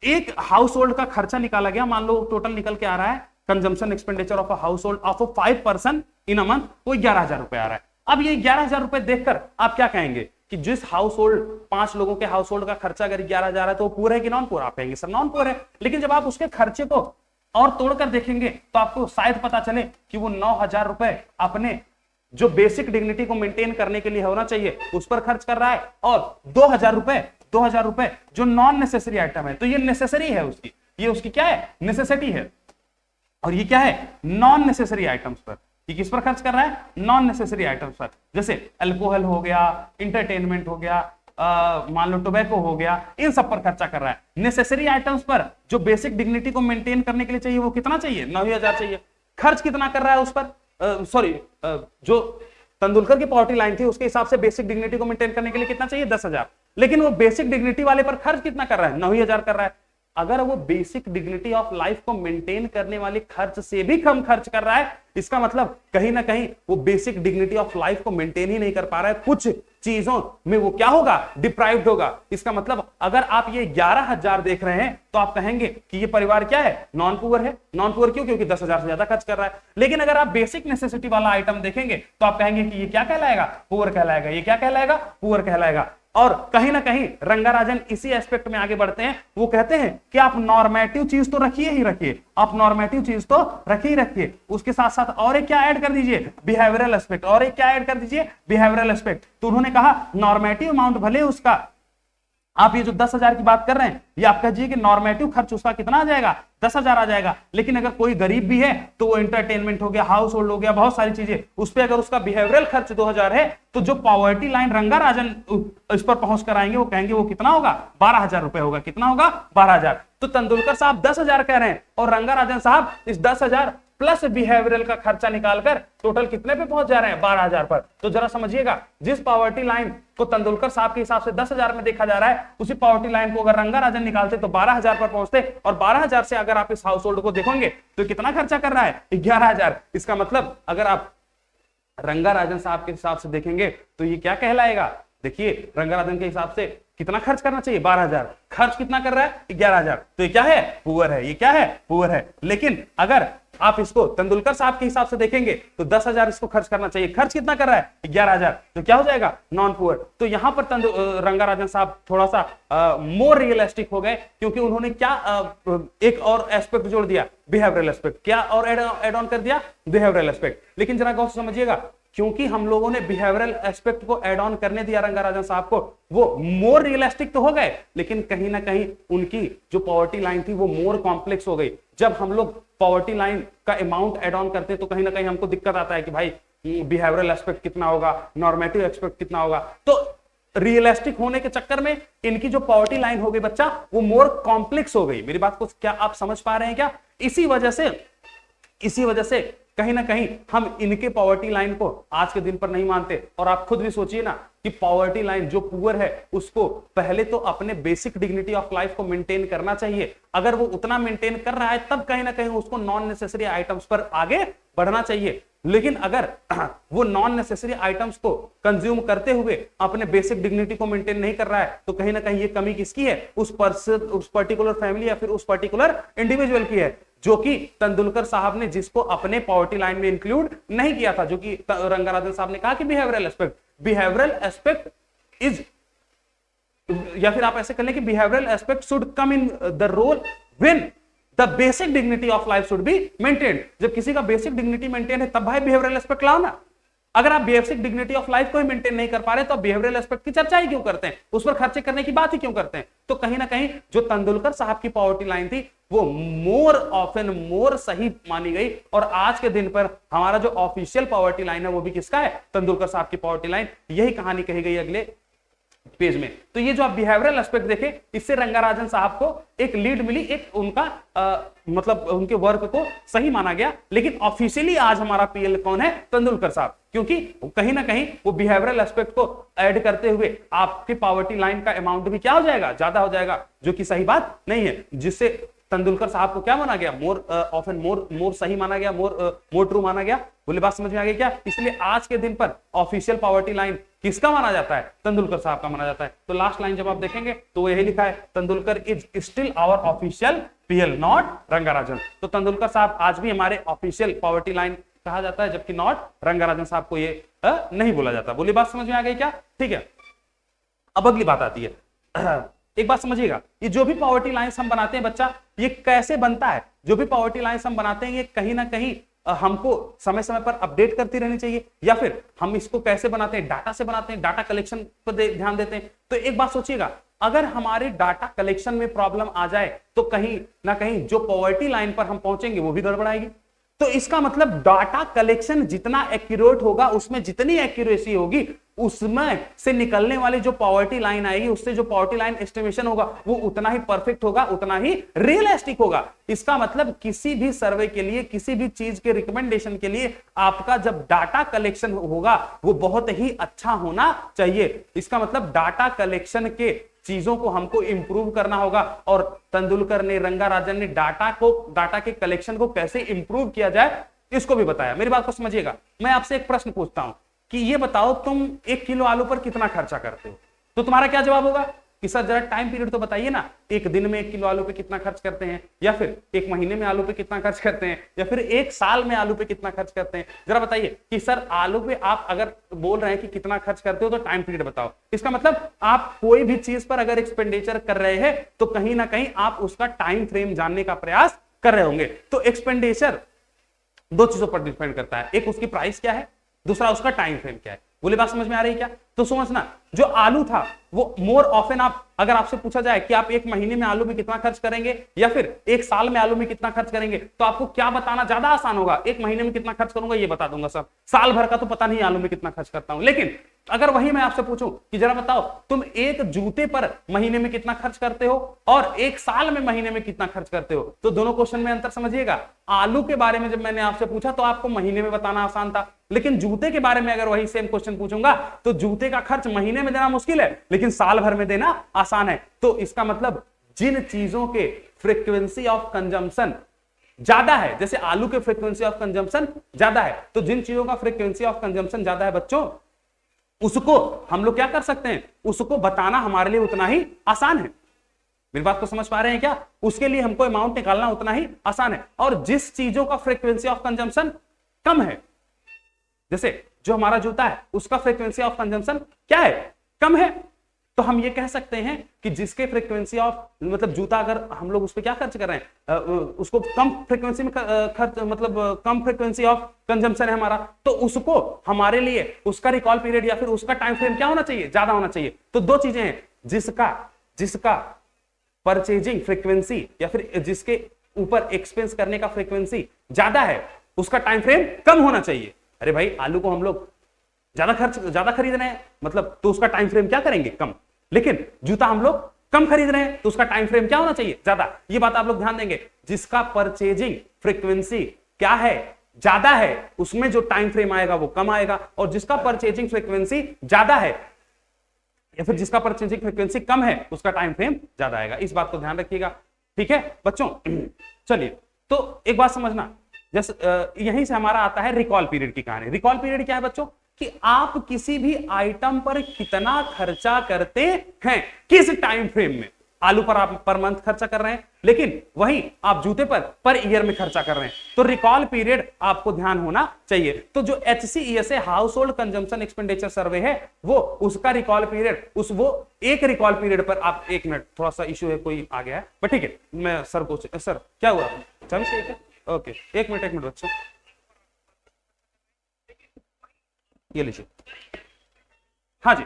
एक हाउस होल्ड का खर्चा निकाला गया, मान लो टोटल निकल के आ रहा है consumption expenditure of a house hold of 5% in a month, वो 11,000 रुपए आ रहा है। अब ये 11,000 रुपए देखकर आप क्या कहेंगे कि जिस हाउस होल्ड 5 लोगों के हाउस होल्ड का खर्चा अगर 11,000 है तो वो पूरा है कि नॉन पूरा? आप कहेंगे सर नॉन पूरा है। लेकिन जब आप उसके खर्चे को और तोड़कर देखेंगे तो आपको शायद पता चले कि वो 9,000 रुपए अपने जो बेसिक डिग्निटी को मेंटेन करने के लिए होना चाहिए उस पर खर्च कर रहा है, और 2,000 रुपए जो नॉन नेसेसरी आइटम है। तो ये नेसेसरी है उसकी, ये उसकी क्या है, नेसेसिटी है, और ये क्या है, नॉन नेसेसरी आइटम्स पर। ये किस पर खर्च कर रहा है, नॉन नेसेसरी आइटम्स पर, जैसे अल्कोहल हो गया, इंटरटेनमेंट हो गया, मान लो टोबैको हो गया, इन सब पर खर्चा कर रहा है। नेसेसरी आइटम्स पर जो बेसिक डिग्निटी को मेंटेन करने के लिए चाहिए वो कितना चाहिए, 9,000 चाहिए। खर्च कितना कर रहा है उस पर, जो तेंदुलकर की पॉवर्टी लाइन थी उसके हिसाब से बेसिक डिग्निटी को मेंटेन करने के लिए कितना चाहिए, 10,000, लेकिन वो बेसिक डिग्निटी वाले पर खर्च कितना कर रहा है, 9,000 कर रहा है। अगर वो बेसिक डिग्निटी ऑफ लाइफ को मेंटेन करने वाले खर्च से भी कम खर्च कर रहा है, इसका मतलब कहीं ना कहीं वो बेसिक डिग्निटी ऑफ लाइफ को मेंटेन ही नहीं कर पा रहा है, कुछ चीजों में वो क्या होगा, डिप्राइव्ड होगा। इसका मतलब अगर आप ये 11,000 देख रहे हैं तो आप कहेंगे कि ये परिवार क्या है, नॉन पुअर है। नॉन पुअर क्यों? क्योंकि 10,000 से ज्यादा खर्च कर रहा है। लेकिन अगर आप बेसिक नेसेसिटी वाला आइटम देखेंगे तो आप कहेंगे कि ये क्या कहलाएगा, पुअर कहलाएगा। ये क्या कहलाएगा, पुअर कहलाएगा। और कहीं ना कहीं रंगाराजन इसी एस्पेक्ट में आगे बढ़ते हैं, वो कहते हैं कि आप नॉर्मेटिव चीज तो रखिए ही रखिए, आप नॉर्मेटिव चीज तो रखिए ही रखिए, उसके साथ साथ और एक क्या ऐड कर दीजिए, बिहेवियरल एस्पेक्ट, और एक क्या ऐड कर दीजिए, बिहेवियरल एस्पेक्ट। तो उन्होंने कहा नॉर्मेटिव अमाउंट भले उसका, आप ये जो 10,000 की बात कर रहे हैं, ये आप कहिए कि नॉर्मेटिव खर्च उसका कितना आ जाएगा, 10,000 आ जाएगा। लेकिन अगर कोई गरीब भी है तो वो एंटरटेनमेंट हो गया, हाउस होल्ड हो गया, बहुत सारी चीजें, उस पर अगर उसका बिहेवियरल खर्च 2,000 है तो जो पॉवर्टी लाइन रंगाराजन इस पर पहुंच कर आएंगे वो कहेंगे वो कितना होगा, 12,000 रुपए होगा। कितना होगा, 12,000। तो तेंदुलकर साहब 10,000 कह रहे हैं और रंगाराजन साहब इस 10,000 प्लस बिहेवियरल का खर्चा निकालकर टोटल कितने पे पहुंच जा रहे हैं, 12,000 पर। तो जरा समझिएगा, जिस पॉवर्टी लाइन को तेंदुलकर साहब के हिसाब से 10,000 में देखा जा रहा है, उसी पॉवर्टी लाइन को अगर रंगाराजन निकालते तो 12,000 पर पहुंचते, और 12,000 से अगर आप इस हाउस होल्ड को देखोगे तो कितना खर्चा कर रहा है, 11,000। इसका मतलब अगर आप रंगाराजन साहब के हिसाब से देखेंगे तो ये क्या कहलाएगा, देखिए रंगाराजन के हिसाब से कितना खर्च करना चाहिए, 12,000, खर्च कितना कर रहा है 11,000, तो ये क्या है, पुअर है, ये क्या है, पुअर है। लेकिन अगर आप इसको तेंदुलकर साहब के हिसाब से देखेंगे तो 10,000 इसको खर्च करना चाहिए, खर्च कितना कर रहा है 11,000, तो क्या हो जाएगा, नॉन पुअर। तो यहां पर रंगाराजन साहब थोड़ा सा मोर रियलिस्टिक हो गए, क्योंकि उन्होंने क्या एक और एस्पेक्ट जोड़ दिया, बिहेवियरल एस्पेक्ट, क्या और एड ऑन कर दिया, बिहेवियरल एस्पेक्ट। लेकिन जरा गौर से समझिएगा, क्योंकि हम लोगों ने बिहेवियरल एस्पेक्ट को ऐड ऑन करने दिया रंगाराजन साहब को, वो मोर रियलिस्टिक तो हो गए, लेकिन कहीं ना कहीं उनकी जो पॉवर्टी लाइन थी वो मोर कॉम्प्लेक्स हो गई। जब हम लोग पॉवर्टी लाइन का अमाउंट ऐड ऑन करते हैं तो कहीं ना कहीं हमको दिक्कत आता है कि भाई बिहेवियरल एस्पेक्ट कितना होगा, नॉर्मेटिव एस्पेक्ट कितना होगा। तो रियलिस्टिक होने के चक्कर में इनकी जो पॉवर्टी लाइन हो गई बच्चा, वो मोर कॉम्प्लेक्स हो गई। मेरी बात को क्या आप समझ पा रहे हैं क्या? इसी वजह से कहीं ना कहीं हम इनके पॉवर्टी लाइन को आज के दिन पर नहीं मानते। और आप खुद भी सोचिए ना कि पॉवर्टी लाइन जो पुअर है उसको पहले तो अपने बेसिक डिग्निटी ऑफ लाइफ को मेंटेन करना चाहिए। अगर वो उतना मेंटेन कर रहा है तब कहीं ना कहीं उसको नॉन नेसेसरी आइटम्स पर आगे बढ़ना चाहिए। लेकिन अगर वो नॉन नेसेसरी आइटम्स को कंज्यूम करते हुए अपने बेसिक डिग्निटी को मेंटेन नहीं कर रहा है तो कहीं ना कहीं ये कमी किसकी है, उस पर्टिकुलर फैमिली या फिर उस पर्टिकुलर इंडिविजुअल की है, जो कि तेंदुलकर साहब ने जिसको अपने पॉवर्टी लाइन में इंक्लूड नहीं किया था। जो कि रंगाराजन साहब ने कहा कि बिहेवियरल एस्पेक्ट इज, या फिर आप ऐसे कर लें कि behavioural aspect should come in the role when the basic dignity of life should be maintained. जब किसी का बेसिक डिग्निटी मेंटेन है तब भाई बिहेवियरल एस्पेक्ट लाओ ना। अगर आप बेसिक डिग्निटी ऑफ लाइफ को ही मेंटेन नहीं कर पा रहे तो आप बिहेवियरल एस्पेक्ट की चर्चा ही क्यों करते हैं, उस पर खर्चे करने की बात ही क्यों करते हैं? तो कहीं ना कहीं जो तेंदुलकर साहब की पॉवर्टी लाइन थी वो मोर ऑफन मोर सही मानी गई। और आज के दिन पर हमारा जो ऑफिशियल पॉवर्टी लाइन है वो भी किसका है, तेंदुलकर साहब की पॉवर्टी लाइन। यही कहानी कही गई अगले पेज में। तो ये जो आप बिहेवियरल एस्पेक्ट देखे, इससे रंगाराजन साहब को एक लीड मिली, एक उनका मतलब उनके वर्क को सही माना गया। लेकिन ऑफिशियली आज हमारा पीएल कौन है, तेंदुलकर साहब, क्योंकि कहीं ना कहीं वो बिहेवियरल एस्पेक्ट को ऐड करते हुए आपकी पॉवर्टी लाइन का अमाउंट भी क्या हो जाएगा, ज्यादा हो जाएगा, जो कि सही बात नहीं है। जिससे तेंदुलकर साहब को क्या माना गया, मोर सही माना गया, मोर ट्रू माना गया। बोले बात समझ में आ गई क्या? इसलिए आज के दिन पर ऑफिशियल पॉवर्टी लाइन किसका माना जाता है, तेंदुलकर साहब का माना जाता है। तो लास्ट लाइन जब आप देखेंगे तो यही लिखा है, Tendulkar is still our official PL not Rangarajan. तो तेंदुलकर साहब आज भी हमारे ऑफिशियल पॉवर्टी लाइन कहा जाता है, जबकि नॉट रंगाराजन साहब को ये नहीं बोला जाता। बोली बात समझ में आ गई क्या? ठीक है, अब अगली बात आती है। एक बात समझिएगा, ये जो भी पॉवर्टी लाइंस हम बनाते हैं बच्चा, ये कैसे बनता है? जो भी पॉवर्टी लाइंस हम बनाते हैं ये कहीं ना कहीं हमको समय समय पर अपडेट करती रहनी चाहिए, या फिर हम इसको कैसे बनाते हैं, डाटा से बनाते हैं, डाटा कलेक्शन पर ध्यान देते हैं। तो एक बात सोचिएगा, अगर हमारे डाटा कलेक्शन में प्रॉब्लम आ जाए तो कहीं ना कहीं जो पॉवर्टी लाइन पर हम पहुंचेंगे वो भी गड़बड़ाएगी। तो इसका मतलब डाटा कलेक्शन जितना एक्यूरेट होगा, उसमें जितनी एक्यूरेसी होगी, उसमें से निकलने वाली जो पॉवर्टी लाइन आएगी, उससे जो पॉवर्टी लाइन एस्टिमेशन होगा वो उतना ही परफेक्ट होगा, उतना ही रियलिस्टिक होगा। इसका मतलब किसी भी सर्वे के लिए, किसी भी चीज के रिकमेंडेशन के लिए आपका जब डाटा कलेक्शन होगा वो बहुत ही अच्छा होना चाहिए। इसका मतलब डाटा कलेक्शन के चीजों को हमको इंप्रूव करना होगा। और तेंदुलकर ने, रंगाराजन ने डाटा के कलेक्शन को कैसे इंप्रूव किया जाए इसको भी बताया। मेरी बात को समझिएगा, मैं आपसे एक प्रश्न पूछता हूं कि ये बताओ तुम 1 किलो आलू पर कितना खर्चा करते हो, तो तुम्हारा क्या जवाब होगा कि सर जरा टाइम पीरियड तो बताइए ना, एक दिन में 1 किलो आलू पे कितना खर्च करते हैं, या फिर 1 महीने में आलू पे कितना खर्च करते हैं, या फिर 1 साल में आलू पे कितना खर्च करते हैं। जरा बताइए कि सर आलू पे आप अगर बोल रहे हैं कि कितना खर्च करते हो तो टाइम पीरियड बताओ। इसका मतलब आप कोई भी चीज पर अगर एक्सपेंडिचर कर रहे हैं तो कहीं ना कहीं आप उसका टाइम फ्रेम जानने का प्रयास कर रहे होंगे। तो एक्सपेंडिचर 2 चीजों पर डिपेंड करता है, एक उसकी प्राइस क्या है, दूसरा उसका टाइम फ्रेम क्या है। बोले बात समझ में आ रही है क्या? तो समझना, जो आलू था वो मोर ऑफन, आप अगर आपसे पूछा जाए कि आप 1 महीने में आलू में कितना खर्च करेंगे या फिर 1 साल में आलू में कितना खर्च करेंगे, तो आपको क्या बताना ज्यादा आसान होगा? 1 महीने में कितना खर्च करूंगा ये बता दूंगा सर, साल भर का तो पता नहीं आलू में कितना खर्च करता हूं। लेकिन अगर वही मैं आपसे पूछूं कि जरा बताओ तुम एक जूते पर महीने में कितना खर्च करते हो और 1 साल में महीने में कितना खर्च करते हो, तो दोनों क्वेश्चन में अंतर समझिएगा। आलू के बारे में जब मैंने आपसे पूछा तो आपको महीने में बताना आसान था, लेकिन जूते के बारे में अगर वही सेम क्वेश्चन पूछूंगा तो जूते का खर्च महीने में देना मुश्किल है लेकिन साल भर में देना आसान है। तो इसका मतलब जिन चीजों के फ्रीक्वेंसी ऑफ कंजम्पशन ज्यादा है, जैसे आलू के फ्रीक्वेंसी ऑफ कंजम्पशन ज्यादा है, तो जिन चीजों का फ्रीक्वेंसी ऑफ कंजम्पशन ज्यादा है बच्चों उसको हम लोग क्या कर सकते हैं, उसको बताना हमारे लिए उतना ही आसान है। मेरी बात को समझ पा रहे हैं क्या? उसके लिए हमको अमाउंट निकालना उतना ही आसान है। और जिस चीजों का फ्रीक्वेंसी ऑफ कंजम्पशन कम है, जैसे जो हमारा जूता है उसका फ्रीक्वेंसी ऑफ कंजम्पशन क्या है, कम है, तो हम ये कह सकते हैं कि जिसके फ्रीक्वेंसी ऑफ मतलब जूता अगर हम लोग उस पर क्या खर्च कर रहे हैं, उसको कम फ्रीक्वेंसी में खर्च मतलब कम फ्रीक्वेंसी ऑफ कंजम्पशन है हमारा, तो उसको हमारे लिए उसका रिकॉल पीरियड या फिर उसका टाइम फ्रेम क्या होना चाहिए, ज्यादा होना चाहिए। तो दो चीजें हैं, जिसका परचेजिंग फ्रीक्वेंसी या फिर जिसके ऊपर एक्सपेंस करने का फ्रीक्वेंसी ज्यादा है उसका टाइम फ्रेम कम होना चाहिए। अरे भाई आलू को हम लोग ज्यादा खरीद रहे हैं मतलब तो उसका टाइम फ्रेम क्या करेंगे, कम। लेकिन जूता हम लोग कम खरीद रहे हैं तो उसका टाइम फ्रेम क्या होना चाहिए, ज्यादा। ये बात आप लोग ध्यान देंगे, जिसका परचेजिंग फ्रीक्वेंसी क्या है, ज्यादा है, उसमें जो टाइम फ्रेम आएगा वो कम आएगा, और जिसका परचेजिंग फ्रीक्वेंसी ज्यादा है या फिर जिसका परचेजिंग फ्रीक्वेंसी कम है उसका टाइम फ्रेम ज्यादा आएगा। इस बात को ध्यान रखिएगा, ठीक है बच्चों। चलिए तो एक बात समझना, जैसे यहीं से हमारा आता है रिकॉल पीरियड की कहानी। रिकॉल पीरियड क्या है बच्चों, कि आप किसी भी आइटम पर कितना खर्चा करते हैं, किस टाइम फ्रेम में। आलू पर आप पर मंथ खर्चा कर रहे हैं, लेकिन वहीं आप जूते पर ईयर में खर्चा कर रहे हैं, तो रिकॉल पीरियड आपको ध्यान होना चाहिए। तो जो HCES house hold consumption expenditure सर्वे है, वो उसका रिकॉल पीरियड वो एक रिकॉल पीरियड पर आप, एक मिनट थोड़ा सा इश्यू है, कोई आ गया है, बट ठीक है मैं सर को, सर क्या हुआ, चलिए ओके एक मिनट बच्चों, ये लीजिए। हाँ जी,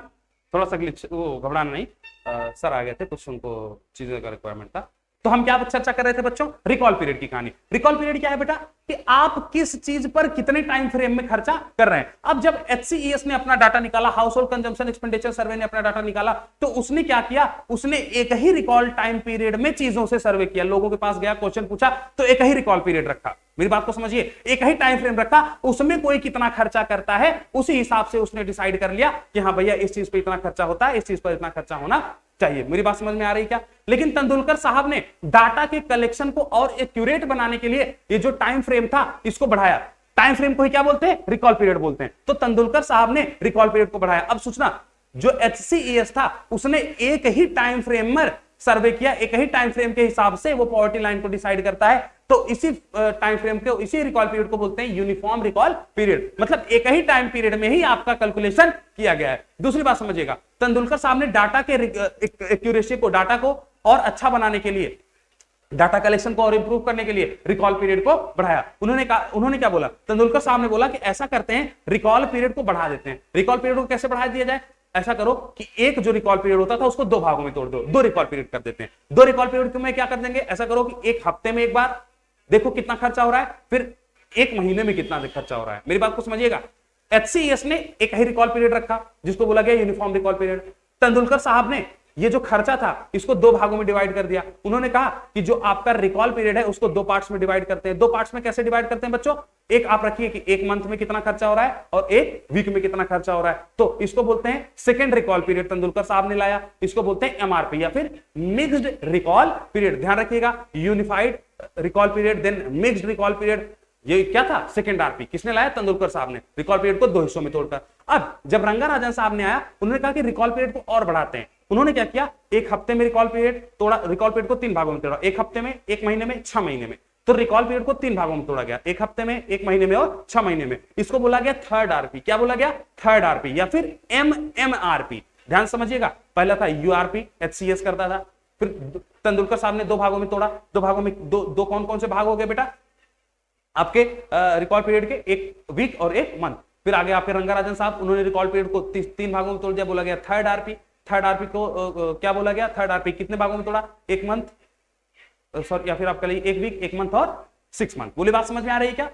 थोड़ा सा ग्लिच, वो घबराना नहीं, सर आ गए थे, कुछ उनको चीजों का रिक्वायरमेंट था। तो हम क्या चर्चा कर रहे थे बच्चों, रिकॉल पीरियड की कहानी। रिकॉल पीरियड क्या है बेटा, कि आप किस चीज पर कितने टाइम फ्रेम में खर्चा कर रहे हैं। अब जब HCES ने अपना डाटा निकाला, हाउस होल्ड कंजम्पशन एक्सपेंडिचर सर्वे ने अपना डाटा निकाला, तो उसने क्या किया, उसने एक ही रिकॉल टाइम पीरियड में चीजों से सर्वे किया। लोगों के पास गया, क्वेश्चन पूछा, तो एक ही रिकॉल पीरियड रखा। मेरी बात को समझिए, एक ही टाइम फ्रेम रखा, उसमें कोई कितना खर्चा करता है उसी हिसाब से उसने डिसाइड कर लिया कि हाँ भैया इस चीज पर इतना खर्चा होता है, इस चीज पर इतना खर्चा होना चाहिए। मेरी बात समझ में आ रही क्या? लेकिन तेंदुलकर साहब ने डाटा के कलेक्शन को और एक्यूरेट बनाने के लिए ये जो टाइम फ्रेम था इसको बढ़ाया। टाइम फ्रेम को ही क्या बोलते हैं, रिकॉल पीरियड बोलते हैं। तो तेंदुलकर साहब ने रिकॉल पीरियड को बढ़ाया। अब सोचना, जो HCES था उसने एक ही टाइम फ्रेम में सर्वे किया, एक ही टाइम फ्रेम के हिसाब से वो पॉवर्टी लाइन को डिसाइड करता है, तो इसी टाइम फ्रेम के इसी रिकॉल पीरियड को बोलते हैं यूनिफॉर्म रिकॉल पीरियड। मतलब एक ही टाइम पीरियड में ही आपका कैलकुलेशन किया गया है। दूसरी बात समझिएगा, तेंदुलकर साहब ने डाटा के एक्यूरेसी को, डाटा को और अच्छा बनाने के लिए, डाटा कलेक्शन को और इंप्रूव करने के लिए रिकॉल पीरियड को बढ़ाया। उन्होंने क्या बोला, तेंदुलकर साहब ने बोला कि ऐसा करते हैं, रिकॉल पीरियड को बढ़ा देते हैं। रिकॉल पीरियड को कैसे बढ़ा दिया जाए, ऐसा करो कि एक जो रिकॉल पीरियड होता था उसको दो भागों में तोड़ दो, दो रिकॉल पीरियड कर देते हैं। दो रिकॉल पीरियड में क्या कर देंगे, ऐसा करो कि एक हफ्ते में एक बार देखो कितना खर्चा हो रहा है, फिर एक महीने में कितना खर्चा हो रहा है। मेरी बात को समझिएगा, HCES ने एक ही रिकॉल पीरियड रखा जिसको बोला गया यूनिफॉर्म रिकॉल पीरियड। तेंदुलकर साहब ने ये जो खर्चा था इसको दो भागों में डिवाइड कर दिया। उन्होंने कहा कि जो आपका रिकॉल पीरियड है उसको दो पार्ट्स में डिवाइड करते हैं। दो पार्ट्स में कैसे डिवाइड करते हैं बच्चों, एक आप रखिए कि एक मंथ में कितना खर्चा हो रहा है और एक वीक में कितना खर्चा हो रहा है, तो इसको बोलते हैं सेकंड रिकॉल पीरियड। तेंदुलकर साहब ने लाया, इसको बोलते हैं MRP या फिर मिक्स्ड रिकॉल पीरियड। ध्यान रखिएगा, unified recall period then mixed recall period, ये क्या था, सेकंड RP। किसने लाया, तेंदुलकर साहब ने, रिकॉल पीरियड को दो हिस्सों में तोड़कर। अब जब रंगाराजन साहब ने आया, उन्होंने कहा कि रिकॉल पीरियड को और बढ़ाते हैं। उन्होंने क्या किया, एक हफ्ते में रिकॉल पीरियड तोड़ा, रिकॉल पीरियड को तीन भागों में तोड़ा, एक हफ्ते में, एक महीने में, 6 महीने में। तो रिकॉल पीरियड को तीन भागों में तोड़ा गया, एक हफ्ते में, एक महीने में और 6 महीने में। इसको बोला गया थर्ड RP। क्या बोला गया, थर्ड RP या फिर MMRP। ध्यान समझिएगा, पहला था URP, HCES करता था, फिर तेंदुलकर साहब ने दो भागों में तोड़ा। दो भागों में दो कौन कौन से भाग हो गए बेटा आपके रिकॉल पीरियड के, एक वीक और एक मंथ। फिर आगे आपके रंगाराजन साहब, उन्होंने रिकॉल पीरियड को तीन भागों में तोड़ दिया, बोला गया थर्ड RP। थर्ड RP को क्या बोला गया, थर्ड RP कितने भागों में तोड़ा, एक मंथ सॉरी, या फिर आप कह लीजिए एक वीक, एक मंथ और 6 मंथ। बोली बात समझ में आ रही है क्या?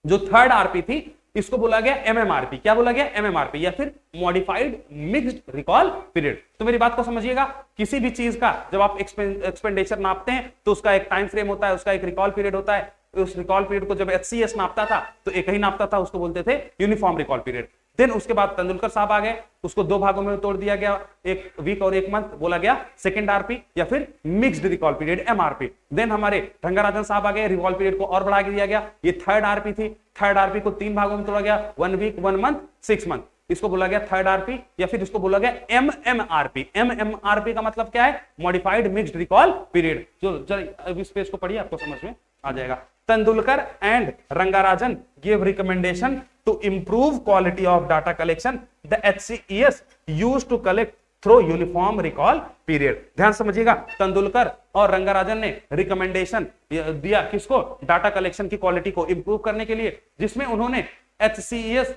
जो थर्ड RP थी इसको बोला गया MMRP। क्या बोला गया, MMRP या फिर मॉडिफाइड मिक्स्ड रिकॉल पीरियड। तो मेरी बात को समझिएगा, किसी भी चीज का जब आप एक्सपेंडिचर नापते हैं तो उसका एक टाइम फ्रेम होता है, उसका एक रिकॉल पीरियड होता है। उस रिकॉल पीरियड को जब HCES नापता था तो एक ही नापता था, उसको बोलते थे यूनिफॉर्म रिकॉल पीरियड। देन उसके बाद तेंदुलकर साहब आ गए, उसको दो भागों में तोड़ दिया गया, एक वीक और एक मंथ, बोला गया सेकंड RP या फिर mixed recall period MRP। Then हमारे रंगाराजन साहब आ गए, रिकॉल पीरियड को और बढ़ा दिया गया, ये थर्ड RP थी। थर्ड RP को तीन भागों में तोड़ा गया, 1 वीक, 1 मंथ, 6 मंथ। इसको बोला गया थर्ड आरपी या फिर इसको बोला गया एमएमआरपी। एमएमआरपी का मतलब क्या है? Modified mixed recall period. जो अब इस पेज को पढ़िए, आपको समझ में आ जाएगा। Tendulkar and Rangarajan give recommendation to improve quality of data collection. The HCES used to collect through uniform recall period. ध्यान समझिएगा, तेंदुलकर और रंगाराजन ने रिकमेंडेशन दिया किसको? डाटा कलेक्शन की क्वालिटी को इंप्रूव करने के लिए, जिसमें उन्होंने HCES,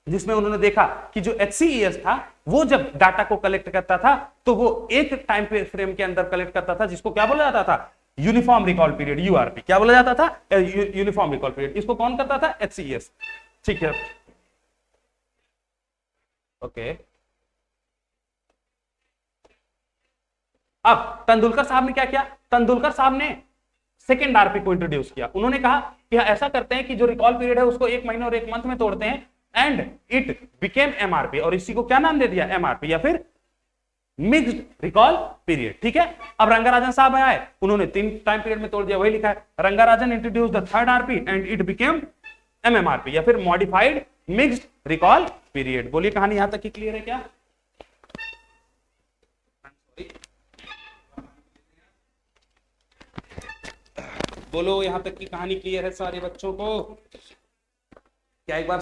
जिसमें उन्होंने देखा कि जो HCES था वो जब डाटा को कलेक्ट करता था तो वो एक टाइम फ्रेम के अंदर कलेक्ट करता था, जिसको क्या बोला जाता था? Uniform recall period, URP. क्या बोला जाता था? Uniform recall period. इसको कौन करता था? HCES। ठीक है, ओके। अब तेंदुलकर साहब ने क्या किया? तेंदुलकर साहब ने सेकेंड आरपी को इंट्रोड्यूस किया। उन्होंने कहा कि ऐसा करते हैं कि जो रिकॉल पीरियड है उसको एक महीने और एक मंथ में तोड़ते हैं, एंड इट बिकेम एमआरपी। और इसी को क्या नाम दे दिया? एमआरपी या फिर मिक्स्ड रिकॉल पीरियड। ठीक है, अब रंगाराजन साहब आए, उन्होंने 3 टाइम पीरियड में तोड़ दिया, वही लिखा है। Rangarajan introduce the third RP and it became MMRP या फिर मॉडिफाइड मिक्स्ड रिकॉल पीरियड। बोलिए, कहानी यहां तक की क्लियर है क्या? बोलो, यहां तक की कहानी क्लियर है सारे बच्चों को? क्या एक बार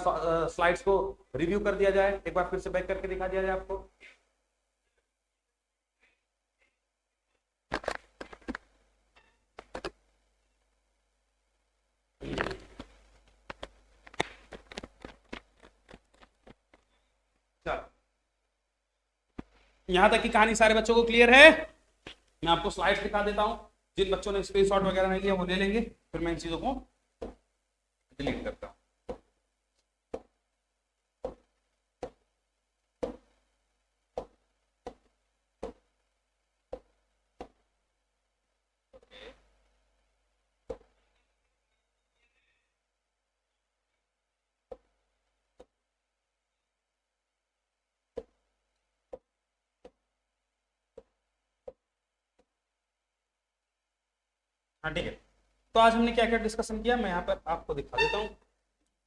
स्लाइड्स को रिव्यू कर दिया जाए, एक बार फिर से बैक करके दिखा दिया जाए आपको? चलो, यहां तक की कहानी सारे बच्चों को क्लियर है? मैं आपको स्लाइड्स दिखा देता हूं, जिन बच्चों ने स्क्रीनशॉट वगैरह नहीं लिया वो ले लेंगे, फिर मैं इन चीजों को डिलीट करता हूं। हाँ ठीक है, तो आज हमने क्या क्या डिस्कशन किया मैं यहाँ पर आपको दिखा देता हूँ।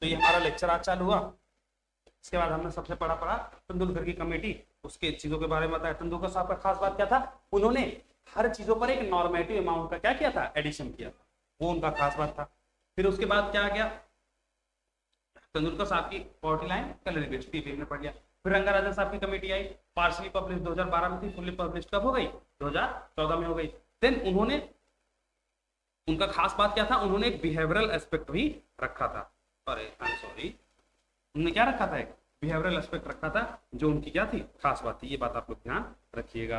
तो ये हमारा लेक्चर आज चालू हुआ। इसके बाद हमने सबसे पढ़ा तेंदुलकर की कमेटी, उसके चीजों के बारे में बताया। तेंदुलकर साहब का खास बात क्या था? उन्होंने हर चीजों पर एक नॉर्मेटिव अमाउंट का क्या किया था? एडिशन किया था, वो उनका खास बात था। फिर उसके बाद क्या आ गया? तेंदुलकर साहब की poverty line colour based PP हमने पढ़ लिया। फिर रंगाराजन साहब की कमेटी आई, पार्शली पब्लिश 2012 में थी, फुल्ली पब्लिश कब हो गई? 2014 में हो गई। देन उन्होंने, उनका खास बात क्या था? उन्होंने एक बिहेवियरल एस्पेक्ट भी रखा था। अरे आई एम सॉरी, उन्होंने क्या रखा था? एक बिहेवियरल एस्पेक्ट रखा था, जो उनकी क्या थी? खास बात थी। ये बात आप लोग ध्यान रखिएगा।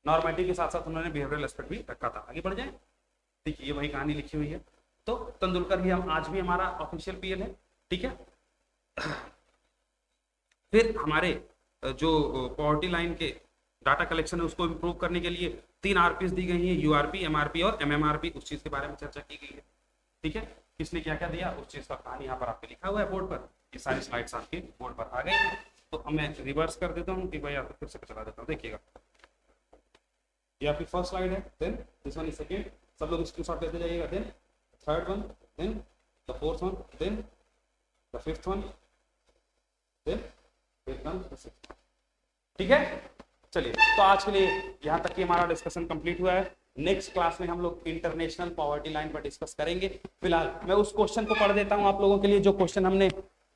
नॉर्मेटिव के साथ साथ उन्होंने बिहेवियरल एस्पेक्ट भी रखा था। आगे बढ़ जाए। ठीक है, ये वही कहानी लिखी हुई है। तो तेंदुलकर ही हम आज भी हमारा ऑफिशियल पीएल है। ठीक है, फिर हमारे जो पॉवर्टी लाइन के डाटा कलेक्शन है उसको इंप्रूव करने के लिए 3 आरपीस दी गई हैं, यूआरपी, एमआरपी और एमएमआरपी। उस चीज के बारे में चर्चा की गई है। ठीक है, किसने क्या क्या दिया उस चीज का कहानी यहाँ पर आपके लिखा हुआ है बोर्ड पर। ये सारी स्लाइड्स आपके बोर्ड पर आ गई हैं। तो अब मैं रिवर्स कर देता हूँ कि भाई आप फिर से चला देता हूँ। देखिएगा, ये आपकी फर्स्ट स्लाइड है, then this one is second. सब लोग स्क्रीनशॉट लेते जाइएगा। Then third one, then the fourth one, then the fifth one, then ठीक है। चलिए, तो आज के लिए यहाँ तक कि हमारा डिस्कशन कंप्लीट हुआ है। नेक्स्ट क्लास में हम लोग इंटरनेशनल पॉवर्टी लाइन पर डिस्कस करेंगे। फिलहाल मैं उस क्वेश्चन को पढ़ देता हूँ आप लोगों के लिए, जो क्वेश्चन हमने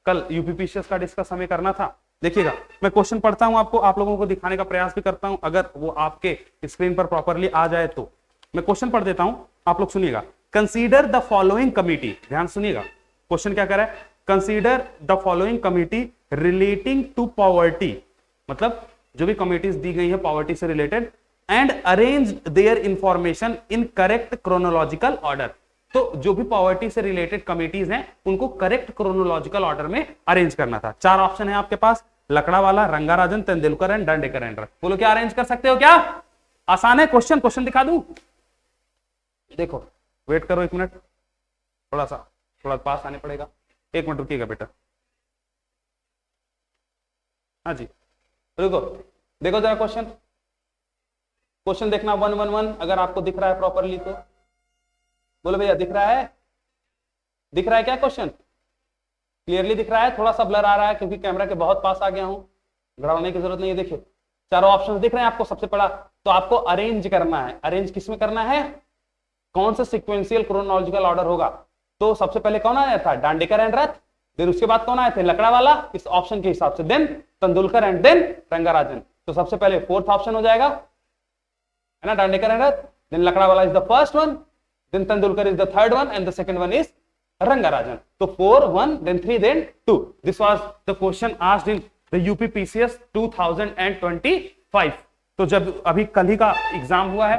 कल यूपीपीसीएस का डिस्कस हमें करना था। देखिएगा, मैं क्वेश्चन पढ़ता हूँ, आपको आप लोगों को दिखाने का प्रयास भी करता हूँ, अगर वो आपके स्क्रीन पर प्रॉपरली आ जाए तो। मैं क्वेश्चन पढ़ देता हूँ, आप लोग सुनिएगा। कंसीडर द फॉलोइंग कमिटी, ध्यान सुनिएगा, क्वेश्चन क्या कर रहा है? Consider the following committee relating to poverty, मतलब जो भी कमिटीज दी गई है पॉवर्टी से related, and arrange their information in correct chronological order. तो जो भी पॉवर्टी से रिलेटेड कमिटीज हैं उनको करेक्ट क्रोनोलॉजिकल ऑर्डर में अरेंज करना था। 4 ऑप्शन है आपके पास, लकड़ावाला, रंगाराजन, तेंदुलकर एंड दांडेकर एंड। बोलो, क्या अरेंज कर सकते हो? क्या आसान है क्वेश्चन? क्वेश्चन दिखा दूं? देखो, वेट करो 1 मिनट, थोड़ा पास आने पड़ेगा। 1 मिनट रुकिएगा बेटा। हाँ जी, रुको, देखो जरा क्वेश्चन देखना 111। अगर आपको दिख रहा है प्रॉपरली तो बोलो भैया, दिख रहा है? दिख रहा है क्या क्वेश्चन? क्लियरली दिख रहा है? थोड़ा सा ब्लर आ रहा है क्योंकि कैमरा के बहुत पास आ गया हूं, घबराने की जरूरत नहीं है। देखिए चारों ऑप्शंस दिख रहे हैं आपको। सबसे पहला तो आपको अरेंज करना है। अरेंज किसमें करना है? कौन सा सिक्वेंशियल क्रोनोलॉजिकल ऑर्डर होगा? तो सबसे पहले कौन आया था? डांडेकर एंड रथ। देन उसके बाद कौन आए थे? लकड़ा वाला, इस ऑप्शन के हिसाब से। Then Tendulkar and then Rangarajan. तो सबसे पहले फोर्थ ऑप्शन हो जाएगा, है ना, Dandekar and Rath. Then Lakdawala is the first one, then Tendulkar is the third one and the second one is Rangarajan. तो 4 1 then 3 then 2. This was the question asked in the UP PCS 2025. तो जब अभी कल ही का एग्जाम हुआ है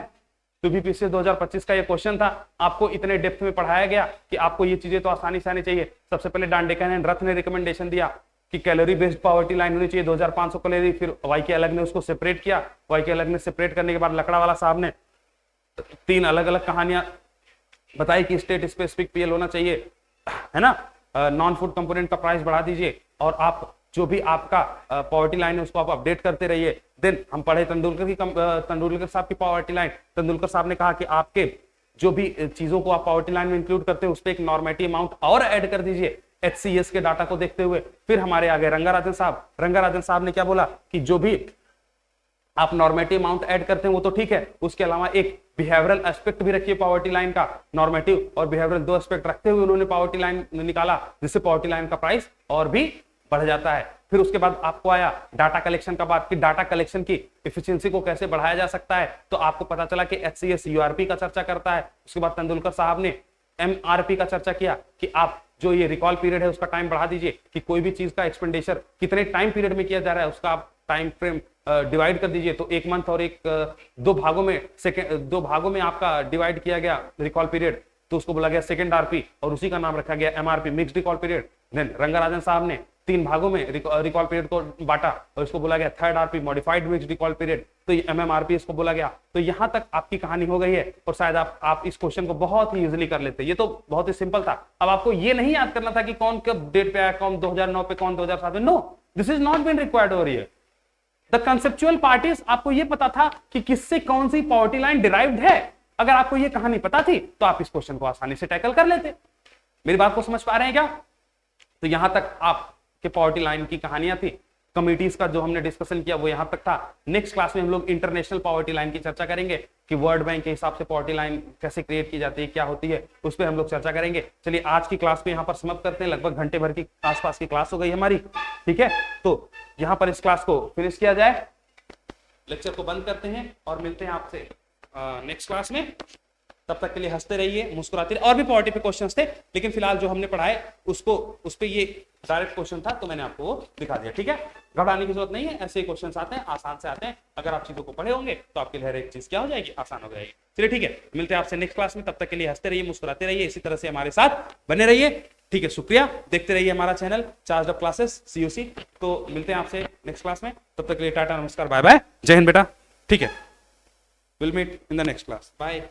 तो UP PCS 2025 का ये क्वेश्चन था। आपको इतने डेप्थ में पढ़ाया गया कि आपको ये चीजें तो आसानी से आनी चाहिए। सबसे पहले डांडेकर एंड रथ ने रिकमेंडेशन दिया कि कैलोरी बेस्ड पॉवर्टी लाइन होनी चाहिए 2500 कैलोरी। फिर वाई के अलग ने उसको सेपरेट किया। वाई के अलग ने सेपरेट करने के बाद लकड़ा वाला साहब ने 3 अलग अलग कहानियां बताई कि स्टेट स्पेसिफिक पीएल होना चाहिए, है ना, नॉन फूड कंपोनेंट का प्राइस बढ़ा दीजिए और आप जो भी आपका पॉवर्टी लाइन है उसको आप अपडेट करते रहिए। देन हम पढ़े तेंदुलकर साहब की पॉवर्टी लाइन। तेंदुलकर साहब ने कहा कि आपके जो भी चीजों को आप पॉवर्टी लाइन में इंक्लूड करते हैं उस पर एक नॉर्मेटिव अमाउंट और ऐड कर दीजिए HCS के डाटा को देखते हुए। फिर हमारे आगे रंगाराजन साहब। रंगाराजन साहब ने क्या बोला कि जो भी आप नॉर्मेटिव अमाउंट ऐड करते हैं वो तो ठीक है, उसके अलावा एक बिहेवियरल एस्पेक्ट भी रखिए पॉवर्टी लाइन का। नॉर्मेटिव और बिहेवियरल 2 एस्पेक्ट रखते हुए उन्होंने पॉवर्टी लाइन निकाला, जिससे पॉवर्टी लाइन का प्राइस और भी बढ़ जाता है। फिर उसके बाद आपको आया डाटा कलेक्शन का बात कि डाटा कलेक्शन की एफिशिएंसी को कैसे बढ़ाया जा सकता है। तो आपको पता चला कि HCS URP का चर्चा करता है। उसके बाद तेंदुलकर साहब ने MRP का चर्चा किया कि आप जो ये रिकॉल पीरियड है उसका टाइम बढ़ा दीजिए, कि कोई भी चीज का एक्सपेंडिचर कितने टाइम पीरियड में किया जा रहा है उसका आप टाइम फ्रेम डिवाइड कर दीजिए। तो 1 मंथ और 2 भागों में आपका डिवाइड किया गया रिकॉल पीरियड, तो उसको बोला गया सेकंड RP और उसी का नाम रखा गया MRP, mixed recall period. Then Rangarajan साहब ने 3 भागों में रिकॉल पीरियड को बांटा और इसको बोला गया third RP, modified mixed recall period. तो ये MMRP इसको बोला गया। तो यहां तक आपकी कहानी हो गई है और शायद आप इस क्वेश्चन को बहुत ही इजीली कर लेते। ये तो बहुत ही सिंपल था। अब आपको ये नहीं याद करना था कि कौन कब डेट पे आया, कौन 2009 पे, कौन 2007 में। No, this is not been required over here. The conceptual part is आपको ये पता था कि किससे कौन सी पॉवर्टी लाइन डिराइव्ड है। अगर आपको ये कहानी पता थी तो आप इस क्वेश्चन को आसानी से टैकल कर लेते। मेरी बात को समझ पा रहे हैं क्या? तो यहां तक आपके पॉवर्टी लाइन की कहानियां थी। कमिटीज का जो हमने डिस्कशन किया वो यहां तक था। नेक्स्ट क्लास में हम लोग इंटरनेशनल पॉवर्टी लाइन की चर्चा करेंगे कि वर्ल्ड बैंक के हिसाब से पॉवर्टी लाइन कैसे क्रिएट की जाती है, क्या होती है, उस पर हम लोग चर्चा करेंगे। चलिए आज की क्लास को यहाँ पर समाप्त करते हैं। लगभग घंटे भर की आसपास की क्लास हो गई हमारी, ठीक है। तो यहाँ पर इस क्लास को फिनिश किया जाए, लेक्चर को बंद करते हैं और मिलते हैं आपसे नेक्स्ट क्लास में। तब तक के लिए हंसते रहिए, मुस्कुराते रहिए। और भी पॉवर्टी पे क्वेश्चंस थे, लेकिन फिलहाल जो हमने पढ़ाए उस पे ये डायरेक्ट क्वेश्चन था तो मैंने आपको वो दिखा दिया, ठीक है। घबराने की जरूरत नहीं है, ऐसे ही क्वेश्चंस आते हैं, आसान से आते हैं। अगर आप चीजों को पढ़े होंगे तो आपके लिए हर एक चीज क्या हो जाएगी, आसान हो जाएगी। चलिए ठीक है, मिलते हैं आपसे नेक्स्ट क्लास में। तब तक के लिए हंसते रहिए, मुस्कुराते रहिए, इसी तरह से हमारे साथ बने रहिए, ठीक है। शुक्रिया, देखते रहिए हमारा channel charge up classes CUC। तो मिलते हैं आपसे नेक्स्ट क्लास में। तब तक के लिए टाटा, नमस्कार, बाय बाय, जय हिंद बेटा, ठीक है। Will meet in the next class, bye.